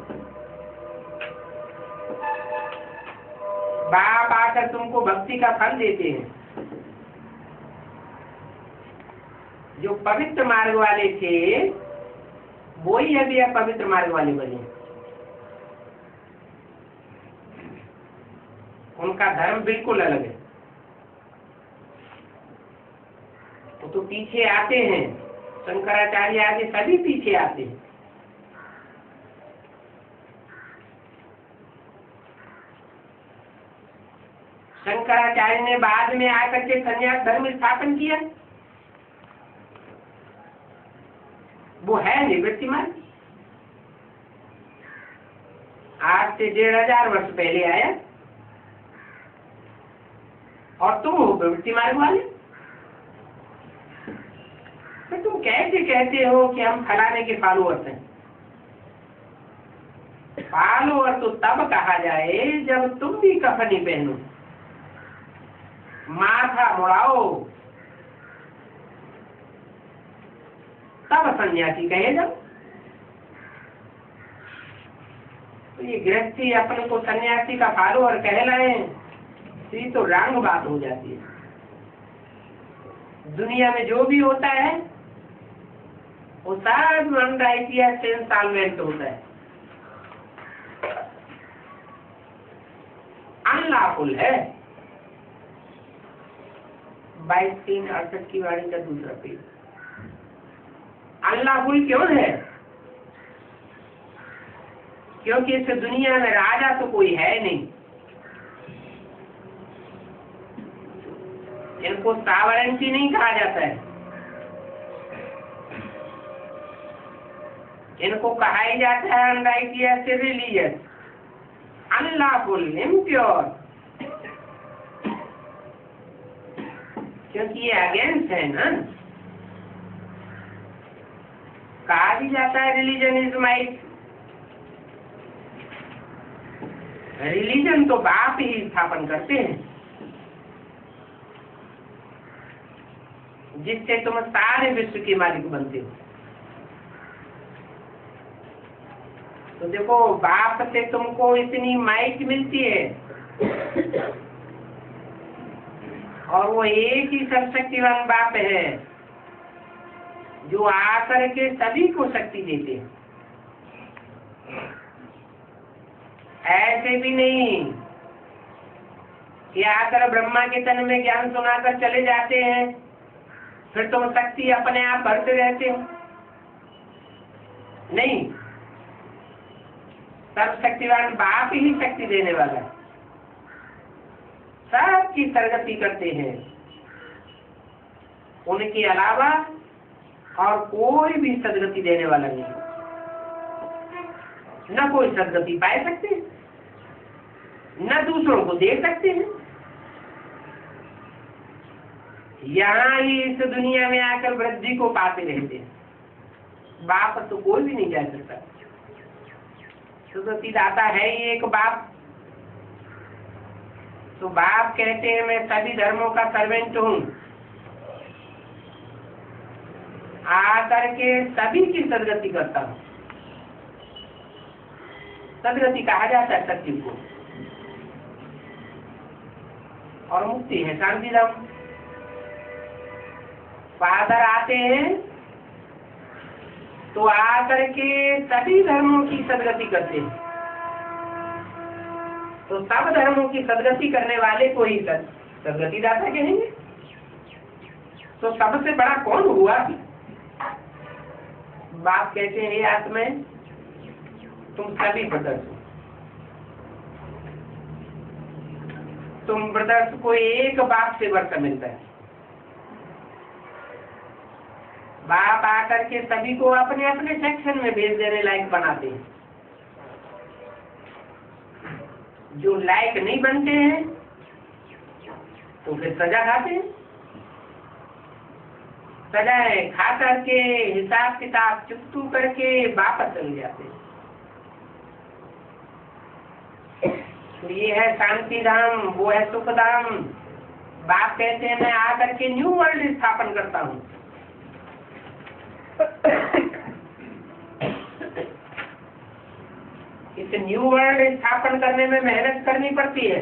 बाप आकर तुमको भक्ति का फल देते हैं। जो पवित्र मार्ग वाले थे वो ही अभी अपवित्र मार्ग वाले बने। उनका धर्म बिल्कुल अलग है। वो तो पीछे आते हैं, शंकराचार्य आदि सभी पीछे आते हैं। शंकराचार्य ने बाद में आकर के संन्यास धर्म स्थापन किया। वो है निवृत्ति मार्ग। आज से 1500 वर्ष पहले आया और तुम हो प्रवृत्ति मार्ग वाले। तो तुम कैसे कहते हो कि हम फलाने के फॉलोअर्स हैं? फॉलोअर तो तब कहा जाए जब तुम भी कफनी पहनो, माथा मुड़ाओ, तब सन्यासी कहे जाओ। तो ये गृहस्थी अपने को सन्यासी का फॉलोअर कहलाए, ये तो रंग बात हो जाती है। दुनिया में जो भी होता है वो सब अनराइटियस इंस्टॉलमेंट होता है, अनलॉफुल है। 22-3-68 की वाणी का दूसरा पेज। अनलॉफुल क्यों है? क्योंकि इस दुनिया में राजा तो कोई है नहीं। इनको सावरेंटी नहीं कहा जाता है, इनको कहा ही जाता है अनराइटियस रिलीजियस, अनलॉफुल, इम्प्योर, क्योंकि ये अगेंस्ट है ना। कहा भी जाता है रिलीजन इज माइट। रिलीजन तो बाप ही स्थापन करते हैं, जिससे तुम सारे विश्व के मालिक बनते हो। तो देखो, बाप से तुमको इतनी माइट मिलती है और वो एक ही सर्वशक्तिवान बाप है जो आकर के सभी को शक्ति देते हैं। ऐसे भी नहीं कि आकर ब्रह्मा के तन में ज्ञान सुनाकर चले जाते हैं, फिर तुम शक्ति अपने आप भरते रहते हो। नहीं, सर्वशक्तिवान बाप ही शक्ति देने वाला है, सबकी सरगति करते हैं। उनके अलावा और कोई भी सदगति देने वाला नहीं, न कोई सदगति पाए सकते, न दूसरों को दे सकते हैं। यहाँ ही इस दुनिया में आकर वृद्धि को पाते रहते हैं। बाप तो कोई भी नहीं जा सकता। सदगति दाता है ही एक बाप। तो बाप कहते हैं मैं सभी धर्मों का सर्वेंट हूँ, आकर के सभी की सदगति करता हूँ। सदगति कहा जाता है सत्य को, और मुक्ति है शांति धाम। फादर आते हैं तो आकर के सभी धर्मों की सदगति करते हैं। तो सब धर्मों की सदगति करने वाले को ही सदगति दाता कहेंगे। तो सबसे बड़ा कौन हुआ? बाप कहते हैं आत्मा तुम सभी ब्रदर्स हो। तुम ब्रदर्स को एक बाप से वर्षा मिलता है। बाप आकर के सभी को अपने अपने सेक्शन में भेज देने लायक बनाते हैं। जो लायक नहीं बनते हैं तो फिर सजा खाते हैं। सजाएं खा करके हिसाब किताब चुकतू करके वापस चले जाते हैं। तो ये है शांति धाम, वो है सुख धाम। बाप कहते हैं मैं आकर के न्यू वर्ल्ड स्थापन करता हूँ। इस न्यू वर्ल्ड स्थापन करने में मेहनत करनी पड़ती है।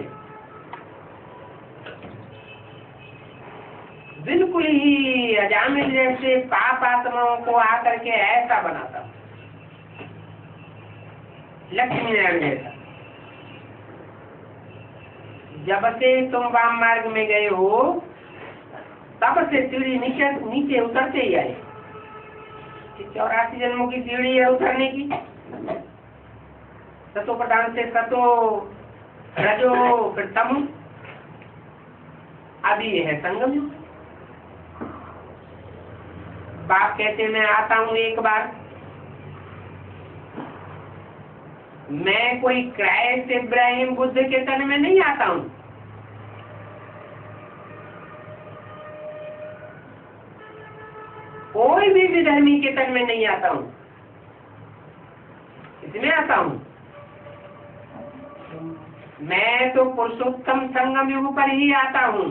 बिल्कुल ही अजामिल जैसे पाप आत्माओं को आकर के ऐसा बनाता, लक्ष्मी नारायण जैसा। जब से तुम वाम मार्ग में गए हो तब से सीढ़ी नीचे उतरते ही आए। 84 जन्मों की सीढ़ी है उतरने की। सतो प्रधान से सतो, रजो, फिर तमो, अभी ये है संगम। बाप कहते मैं आता हूँ एक बार, मैं कोई क्राइस्ट इब्राहिम बुद्ध के तन में नहीं आता हूं। कोई भी विधर्मी के तन में नहीं आता हूं। इसमें आता हूं मैं तो पुरुषोत्तम संगम युग पर ही आता हूं,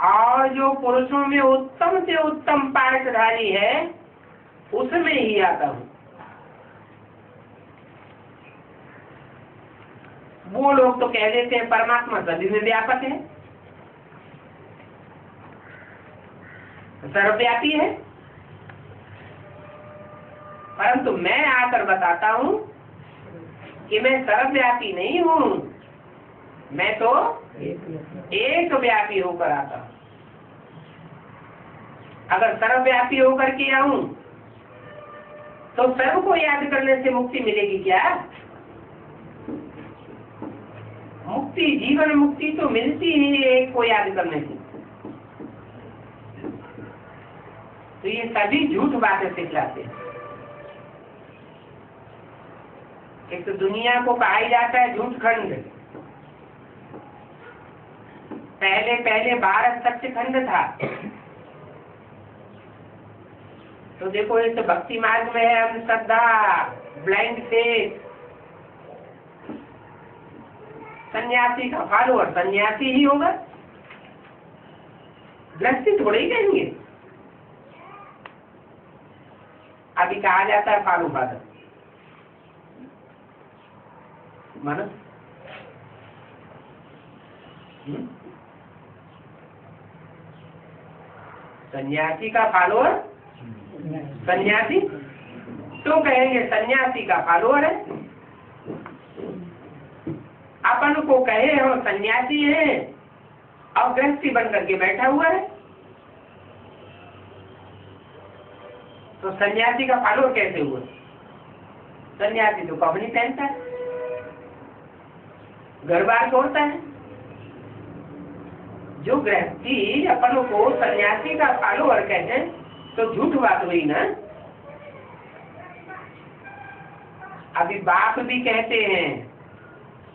और जो पुरुषों में उत्तम से उत्तम पारसधारी है उसमें ही आता हूं। वो लोग तो कह देते हैं परमात्मा सभी में व्यापक है, सर्वव्यापी है, परंतु मैं आकर बताता हूं कि मैं सर्वव्यापी नहीं हूं, मैं तो एक व्यापी होकर आता हूं। अगर सर्वव्यापी होकर के आऊं तो सर्व को याद करने से मुक्ति मिलेगी क्या? मुक्ति, जीवन मुक्ति तो मिलती ही एक को याद करने से। तो ये सभी झूठ बातें सिखलाते हैं। एक तो दुनिया को कहा जाता है झूठ खंड। पहले पहले भारत सच्चखंड था। तो देखो ये तो भक्ति मार्ग में है अंधश्रद्धा, ब्लाइंड फेथ। सन्यासी का फॉलोअर सन्यासी ही होगा, गृहस्थी थोड़े ही कहेंगे। अभी कहा जाता है फालू फादर मानो सन्यासी का फॉलोअर, सन्यासी तो कहेंगे सन्यासी का फॉलोअर है। अपन को कहे हम सन्यासी है और गृहस्थी बन करके बैठा हुआ है, तो सन्यासी का फॉलोअर कैसे हुआ? सन्यासी तो कपड़ी पहनता है, घर बार छोड़ता है। जो गृहस्थी अपन को सन्यासी का फॉलोअर कहते तो झूठ बात हुई ना। अभी बाप भी कहते हैं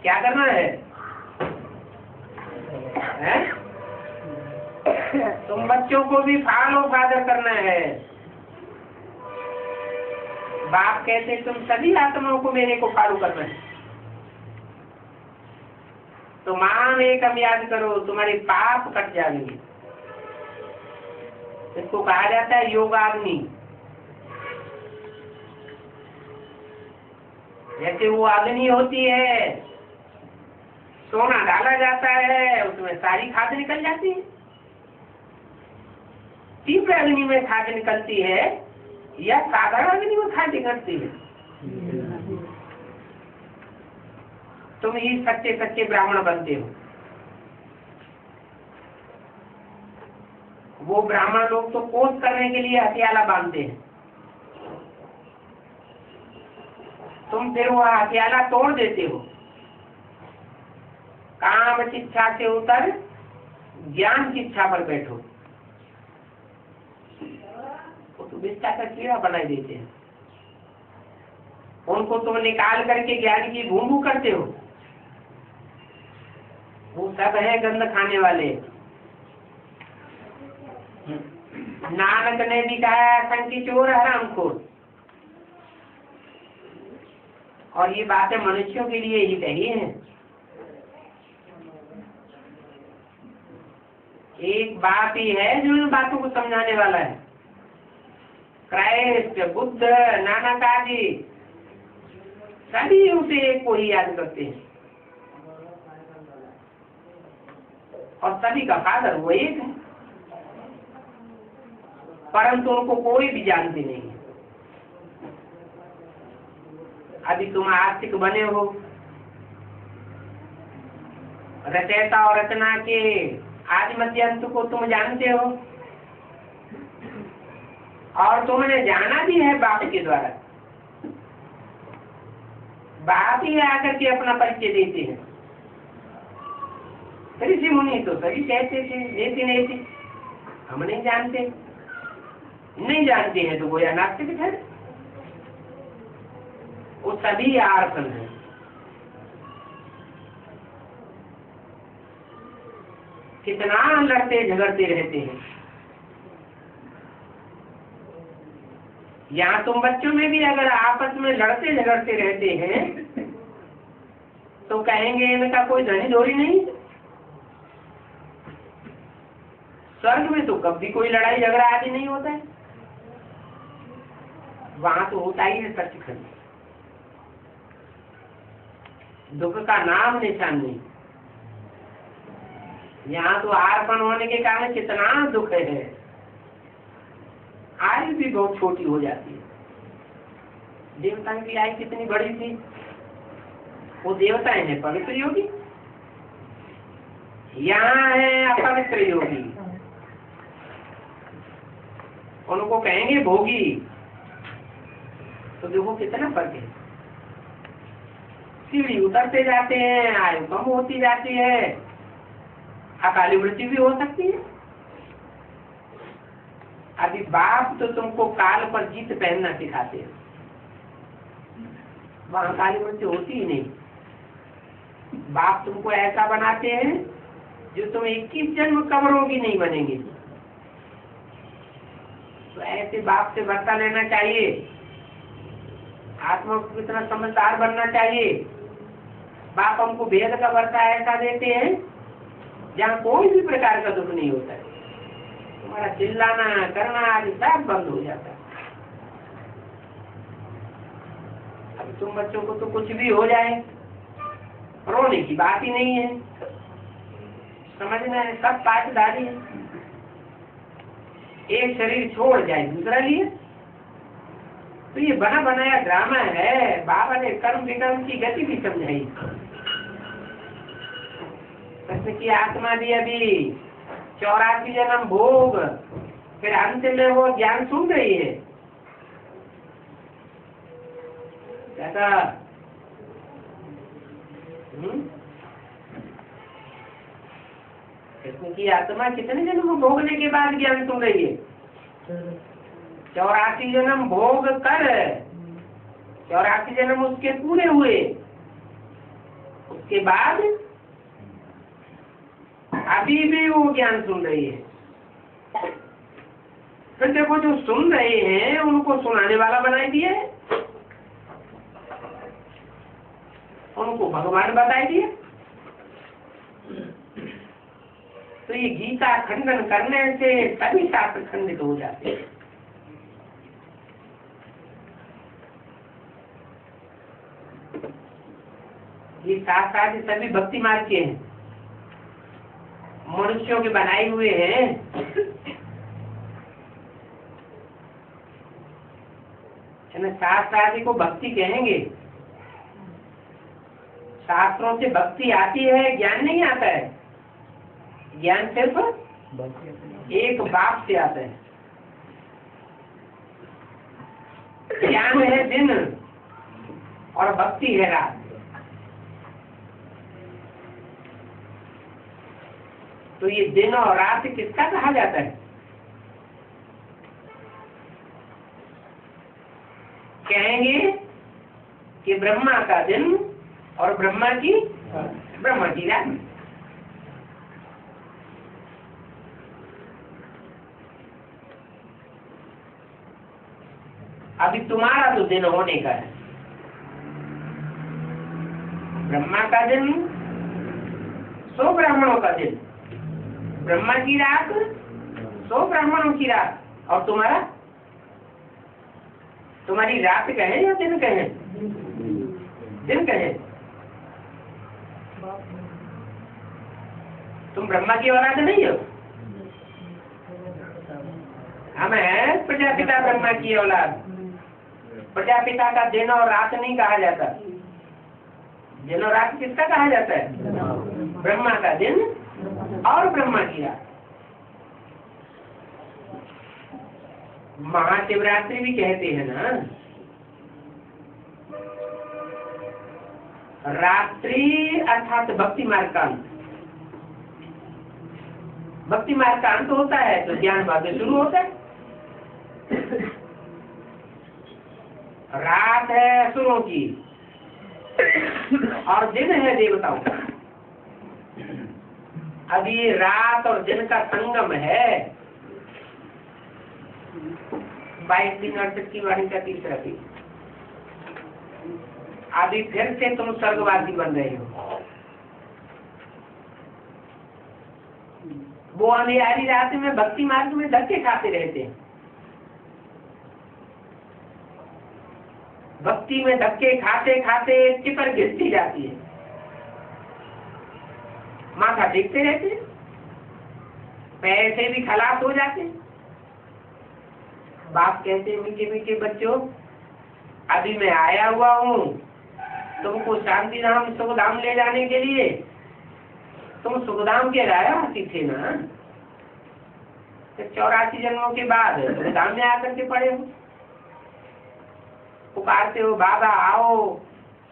क्या करना है, तुम बच्चों को भी फॉलो फादर करना है। बाप कहते तुम सभी आत्माओं को मेरे को फॉलो करना है। तो मां एकम याद करो, तुम्हारे पाप कट जाएंगे। इसको कहा जाता है योगाग्नि। जैसे वो अग्नि होती है, सोना डाला जाता है, उसमें सारी खाद निकल जाती है। तीव्र अग्नि में खाद निकलती है या साधारण अग्नि में खाद निकलती है? तुम ही सच्चे सच्चे ब्राह्मण बनते हो। वो ब्राह्मण लोग तो कोस करने के लिए हथियाला बांधते हैं, तुम फिर वो हथियाला तोड़ देते हो। काम शिक्षा से उतर ज्ञान शिक्षा पर बैठो। वो तो विस्तार का कीड़ा बना देते हैं, उनको तुम निकाल करके ज्ञान की भूमू करते हो। वो सब है गंद खाने वाले। नानक ने भी कहा संकी चोर हरामखोर, और ये बातें मनुष्यों के लिए ही कही हैं। एक बात ही है जो इन बातों को समझाने वाला है। क्राइस्ट, बुद्ध, नानक आदि सभी उसे एक को ही याद करते हैं, और सभी का फादर वो एक है, परंतु उनको कोई भी जानते नहीं है। अभी तुम आस्तिक बने हो, रचयिता और रचना के आदि मध्य अंत को तुम जानते हो, और तुमने जाना भी है बाप के द्वारा। बाप ही आकर के अपना परिचय देते हैं। ऋषि मुनि तो सभी कहते थे देते नहीं थे, हम नहीं जानते। नहीं जानते हैं तो वो नास्तिक है। वो सभी आर्सन है। कितना लड़ते झगड़ते रहते हैं। यहाँ तुम बच्चों में भी अगर आपस में लड़ते झगड़ते रहते हैं तो कहेंगे इनका कोई धनी धोरी नहीं। स्वर्ग में तो कभी कोई लड़ाई झगड़ा आदि नहीं होता है, वहां तो होता ही है सचखंड। दुख का नाम निशान नहीं। यहाँ तो आर्पण होने के कारण कितना दुख है, आयु भी बहुत छोटी हो जाती है। देवताओं की आयु कितनी बड़ी थी, वो देवताएं हैं पवित्र योगी, यहाँ है अपवित्र योगी, उनको कहेंगे भोगी। तो देखो कितना फर्क है। सीढ़ी उतरते जाते हैं, आयु कम होती जाती है, अकाली मृत्यु भी हो सकती है। अभी बाप तो तुमको काल पर जीत पहनना सिखाते हैं, वहां काली मृत्यु होती ही नहीं। बाप तुमको ऐसा बनाते हैं जो तुम 21 जन्म कब्रों की नहीं बनेंगे। तो ऐसे बाप से बर्ता लेना चाहिए। आत्मा को कितना समझदार बनना चाहिए। बाप हमको भेद का बर्ता ऐसा देते हैं जहाँ कोई भी प्रकार का दुख नहीं होता है। तुम्हारा चिल्लाना करना आदि सब बंद हो जाता है। अब तुम बच्चों को तो कुछ भी हो जाए, रोने की बात ही नहीं है, समझना है सब पाठदारी है। एक शरीर छोड़ जाए दूसरा लिए, तो ये बना बनाया ड्रामा है। बाबा ने कर्म विकर्म की गति भी समझाई। कृष्ण की आत्मा भी अभी 84 जन्म भोग, फिर अंत में वो ज्ञान सुन रही है। कैसा कृष्ण की आत्मा कितने जन्म भोगने के बाद ज्ञान सुन रही है? 84 जन्म भोग कर 84 जन्म उसके पूरे हुए, उसके बाद अभी भी वो ज्ञान सुन रही है। फिर देखो जो सुन रहे हैं उनको सुनाने वाला बनाई दिया है, उनको भगवान बताई दिए। तो ये गीता खंडन करने से सभी शास्त्र खंडित हो जाते हैं। ये शास्त्र सभी भक्ति मार्ग के हैं, मनुष्यों के बनाए हुए हैं। शास्त्र आदि को भक्ति कहेंगे। शास्त्रों से भक्ति आती है, ज्ञान नहीं आता है। ज्ञान सिर्फ एक बाप से आता है। ज्ञान है दिन और भक्ति है रात। तो ये दिन और रात किसका कहा जाता है? कहेंगे कि ब्रह्मा का दिन और ब्रह्मा की रात। अभी तुम्हारा तो दिन होने का है। ब्रह्मा का दिन सो ब्राह्मणों का दिन, ब्रह्मा की रात सो ब्राह्मणों की रात। और तुम्हारी रात कहे या दिन कहे? दिन कहे। तुम ब्रह्मा की औलाद नहीं हो, हम हैं प्रजापिता ब्रह्मा की औलाद। प्रजापिता का दिन और रात नहीं कहा जाता। दिन और रात किसका कहा जाता है? ब्रह्मा का दिन और ब्रह्मा की रात। महाशिवरात्रि भी कहते हैं ना, रात्रि अर्थात भक्ति मार्ग का अंत। भक्ति मार्ग का अंत होता है तो ज्ञान भाग्य शुरू होता है। रात है असुरों की और दिन है देवताओं का। अब ये रात और दिन का संगम है। 2268 की वाणी का तीसरा भी। अभी फिर से तुम स्वर्गवासी बन रहे हो। वो अंधेरी रात में भक्ति मार्ग में धक्के खाते रहते हैं। भक्ति में धक्के खाते खाते चिपर घिसती जाती है, माथा टेकते रहते हैं, पैसे भी खलास हो जाते हैं। बाप कहते हैं मीठे मीठे बच्चों, अभी मैं आया हुआ हूँ तुमको शांति धाम सुखधाम ले जाने के लिए। तुम सुखधाम के रायासी थे ना, 84 जन्मों के बाद सुखधाम में आकर के पड़े हो, पुकारते हो बाबा आओ।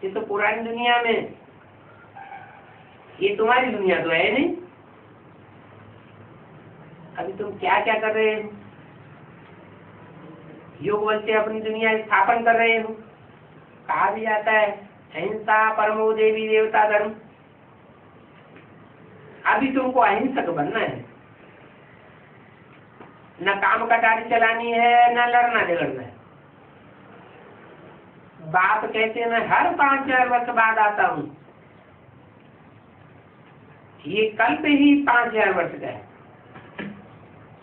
ये तो पुरानी दुनिया में, ये तुम्हारी दुनिया तो है नहीं। अभी तुम क्या क्या कर रहे हो? योग बल से अपनी दुनिया स्थापन कर रहे हो। कहा भी जाता है अहिंसा परमो देवी देवता धर्म। अभी तुमको अहिंसक बनना है, न काम कटारी चलानी है, न लड़ना झगड़ना है। बाप कहते हैं मैं हर 5,000 वर्ष बाद आता हूँ। ये कल्प ही 5,000 वर्ष का है,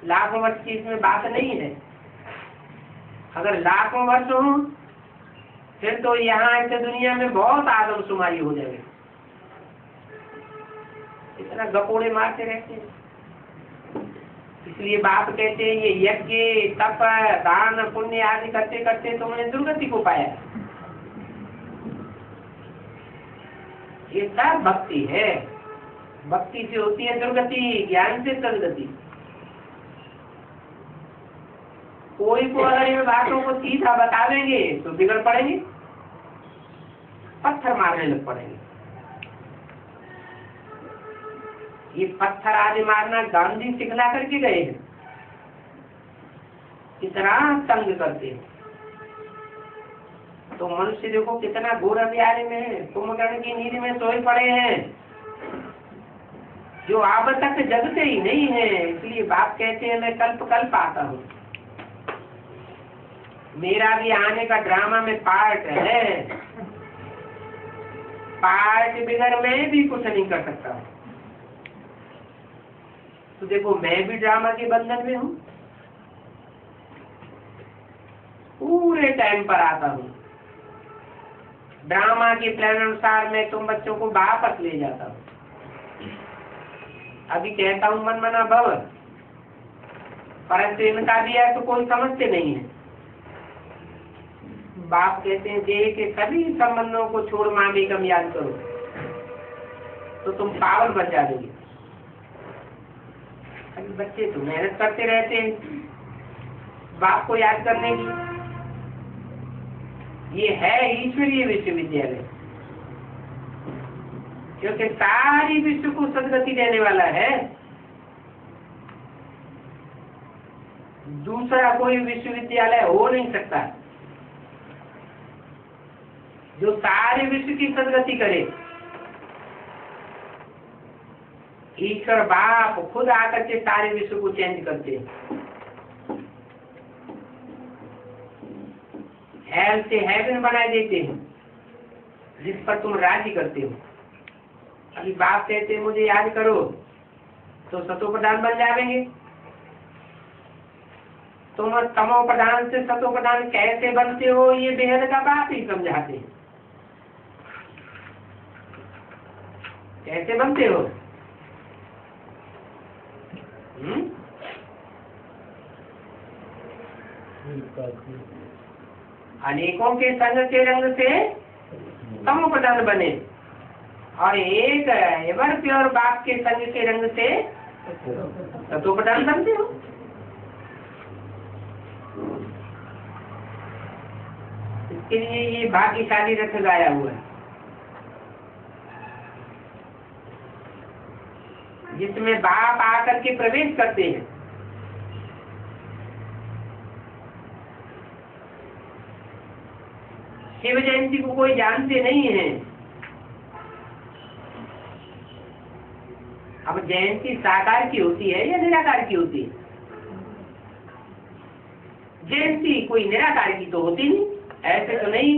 लाखों वर्ष की इसमें बात नहीं है। अगर लाखों वर्ष हो फिर तो यहाँ ऐसे दुनिया में बहुत आदमशुमारी हो जाएगी। इतना गपोड़े मारते रहते हैं। इसलिए बाप कहते हैं ये यज्ञ तप दान पुण्य आदि करते करते तुमने दुर्गति को पाया। ये सब भक्ति है। भक्ति से होती है दुर्गति, ज्ञान से सदगति। कोई को अगर इन बातों को सीधा बता देंगे तो बिगड़ पड़ेंगे, पत्थर मारने लग पड़ेंगे। ये पत्थर आदि मारना गांधी सिखला करके गए हैं। कितना तंग करते हैं। तो मनुष्य देखो कितना घोर अंधियारे में है, कुंभकर्ण की नींद में सोए पड़े हैं, जो अब तक जगते ही नहीं है। इसलिए बाप कहते हैं मैं कल्प कल्प आता हूँ। मेरा भी आने का ड्रामा में पार्ट है। पार्ट बिगर मैं भी कुछ नहीं कर सकता। तो देखो मैं भी ड्रामा के बंधन में हूँ, पूरे टाइम पर आता हूँ। ड्रामा के प्लान अनुसार मैं तुम बच्चों को वापस ले जाता हूँ। अभी कहता हूँ मन मना भव, परंतु इनका भी है तो कोई समझते नहीं है। बाप कहते हैं देह के सभी संबंधों को छोड़ मामी कम याद करो तो तुम पावन बन जाओगे। अभी बच्चे तो मेहनत करते रहते हैं बाप को याद करने की। ये है ईश्वरीय विश्वविद्यालय, क्योंकि सारी विश्व को सदगति देने वाला है। दूसरा कोई विश्वविद्यालय हो नहीं सकता जो सारे विश्व की सदगति करे। ईश्वर बाप खुद आकर के सारे विश्व को चेंज करते हैं। हेल से हेवन बना देते हैं जिस पर तुम राजी करते हो। अभी बाप कहते हैं मुझे याद करो तो सतो प्रधान बन जाएंगे। तुम तमो प्रधान से सतो प्रधान कैसे बनते हो ये बेहद का बाप ही समझाते हैं। कैसे बनते हो? अनेकों के संग के रंग से तमो प्रधान बने और एक एवर प्योर बाप के संग के रंग से सतो प्रधान बनते हो। इसके लिए ये भाग्यशाली रथ गाया हुआ है जिसमें बाप आकर के प्रवेश करते हैं। शिव जयंती को कोई जानते नहीं है। अब जयंती साकार की होती है या निराकार की होती है? जयंती कोई निराकार की तो होती नहीं। ऐसे तो नहीं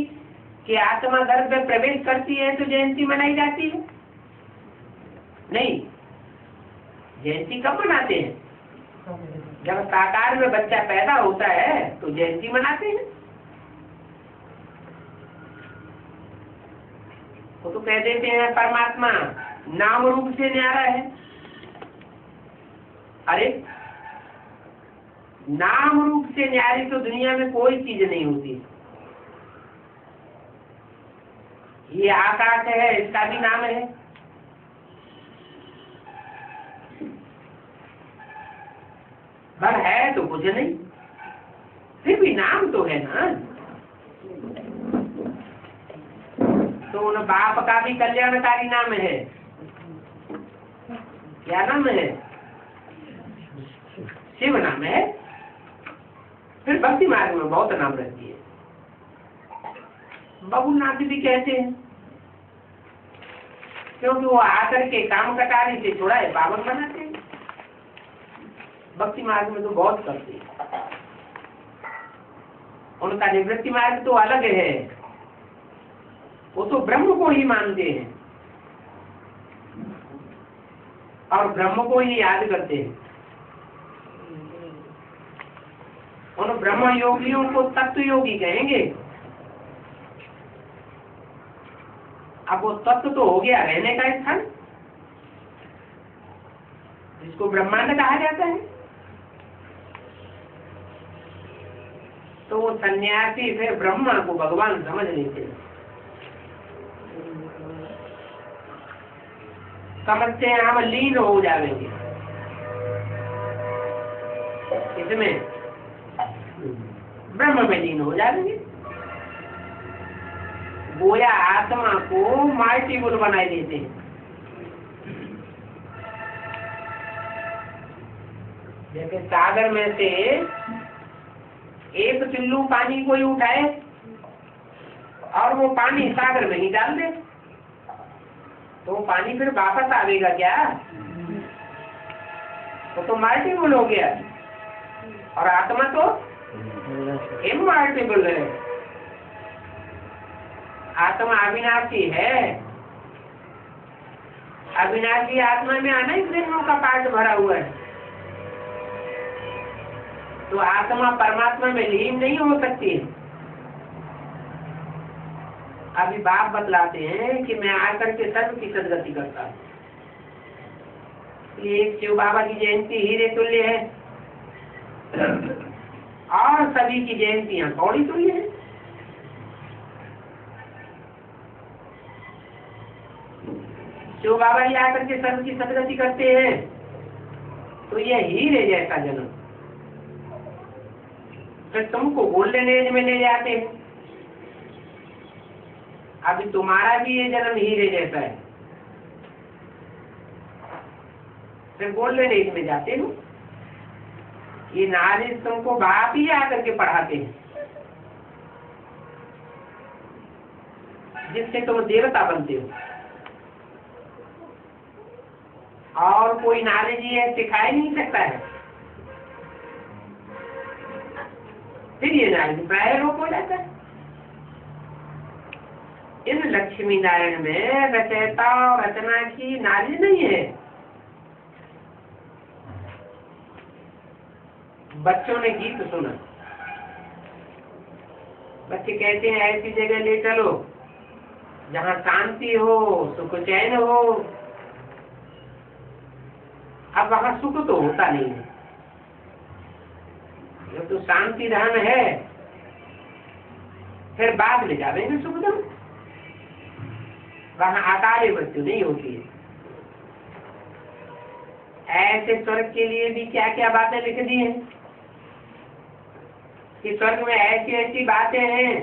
कि आत्मा गर्भ में प्रवेश करती है तो जयंती मनाई जाती है। नहीं, जयंती कब मनाते हैं? जब साकार में बच्चा पैदा होता है तो जयंती मनाते हैं। वो तो कह देते हैं परमात्मा नाम रूप से न्यारा है। अरे नाम रूप से न्यारी तो दुनिया में कोई चीज नहीं होती। ये आकाश है, इसका भी नाम है। पर है तो कुछ नहीं, फिर भी नाम तो है ना। तो उन बाप का भी कल्याणकारी नाम है। क्या नाम है? शिव नाम है। फिर भक्ति मार्ग में बहुत नाम रहती है। बबुलनाथ भी कहते हैं, क्योंकि वो आकर के काम कटारी से थोड़ा है पावन बनाते हैं। भक्ति मार्ग में तो बहुत करते हैं। उनका निवृत्ति मार्ग तो अलग है। वो तो ब्रह्म को ही मानते हैं और ब्रह्म को ही याद करते हैं। उन ब्रह्म योगियों को तत्व योगी कहेंगे। अब वो तत्व तो हो गया रहने का स्थान, जिसको ब्रह्मांड कहा जाता है। तो वो सन्यासी फिर ब्रह्मा को भगवान समझ लेते हैं। समझते हैं हम लीन हो जाएंगे इसमें, ब्रह्म में लीन हो जाएंगे। गोया आत्मा को माल्टी गुण बनाए देते हैं। जैसे सागर में से एक चुल्लू पानी कोई उठाए और वो पानी सागर में ही डाल दे, तो पानी फिर वापस आवेगा क्या? तो मल्टीपल हो गया। और आत्मा तो इमल्टीपल है। आत्मा अविनाशी है। अविनाशी आत्मा में अनेक जन्मों का पाठ भरा हुआ है। तो आत्मा परमात्मा में लीन नहीं हो सकती है। अभी बाप बतलाते हैं कि मैं आकर के सर्व की सदगति करता हूँ। ये शिव बाबा की जयंती हीरे तुल्य है और सभी की जयंतियां कौड़ी तुल्य है। शिव बाबा ही आकर के सर्व की सदगति करते हैं। तो ये हीरे जैसा जन्म फिर तुमको गोल्डन एज में ले जाते हैं। अभी तुम्हारा भी ये जन्म हीरे जैसा है, फिर गोल्डन एज में जाते हो। ये नॉलेज तुमको बाप ही आकर के पढ़ाते हैं, जिससे तुम देवता बनते हो। और कोई नॉलेज ये सिखा ही नहीं सकता है। फिर ये नॉलेज प्राय रोक हो जाता है। इन लक्ष्मी नारायण में रचयिता और रचना की नॉलेज नहीं है। बच्चों ने गीत सुना, बच्चे कहते हैं ऐसी जगह ले चलो जहाँ शांति हो, सुख चैन हो। अब वहाँ सुख तो होता नहीं है। जब तो शांति धाम है फिर बाद में जावेंगे सुख धाम। वहाँ अकाल मृत्यु नहीं होती है। ऐसे स्वर्ग के लिए भी क्या क्या बातें लिख दी हैं कि स्वर्ग में ऐसी ऐसी बातें हैं।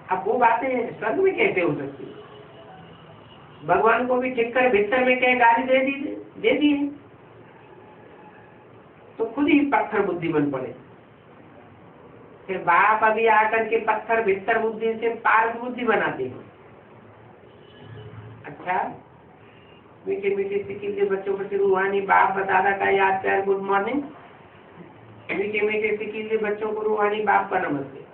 अब वो बातें स्वर्ग में कैसे हो सकती? भगवान को भी ठीक कर भीतर में क्या गाली दे दी है, तो खुद ही पत्थर बुद्धि बन पड़े। फिर बाप अभी आकर के पत्थर भित्तर बुद्धि से पारस बुद्धि बनाते हैं। अच्छा, मीठे मीठे सिकिल बच्चों को रूहानी बाप बतादा का याद प्यार गुड मॉर्निंग। मीठे मीठे सिकिल बच्चों को रूहानी बाप का नमस्ते।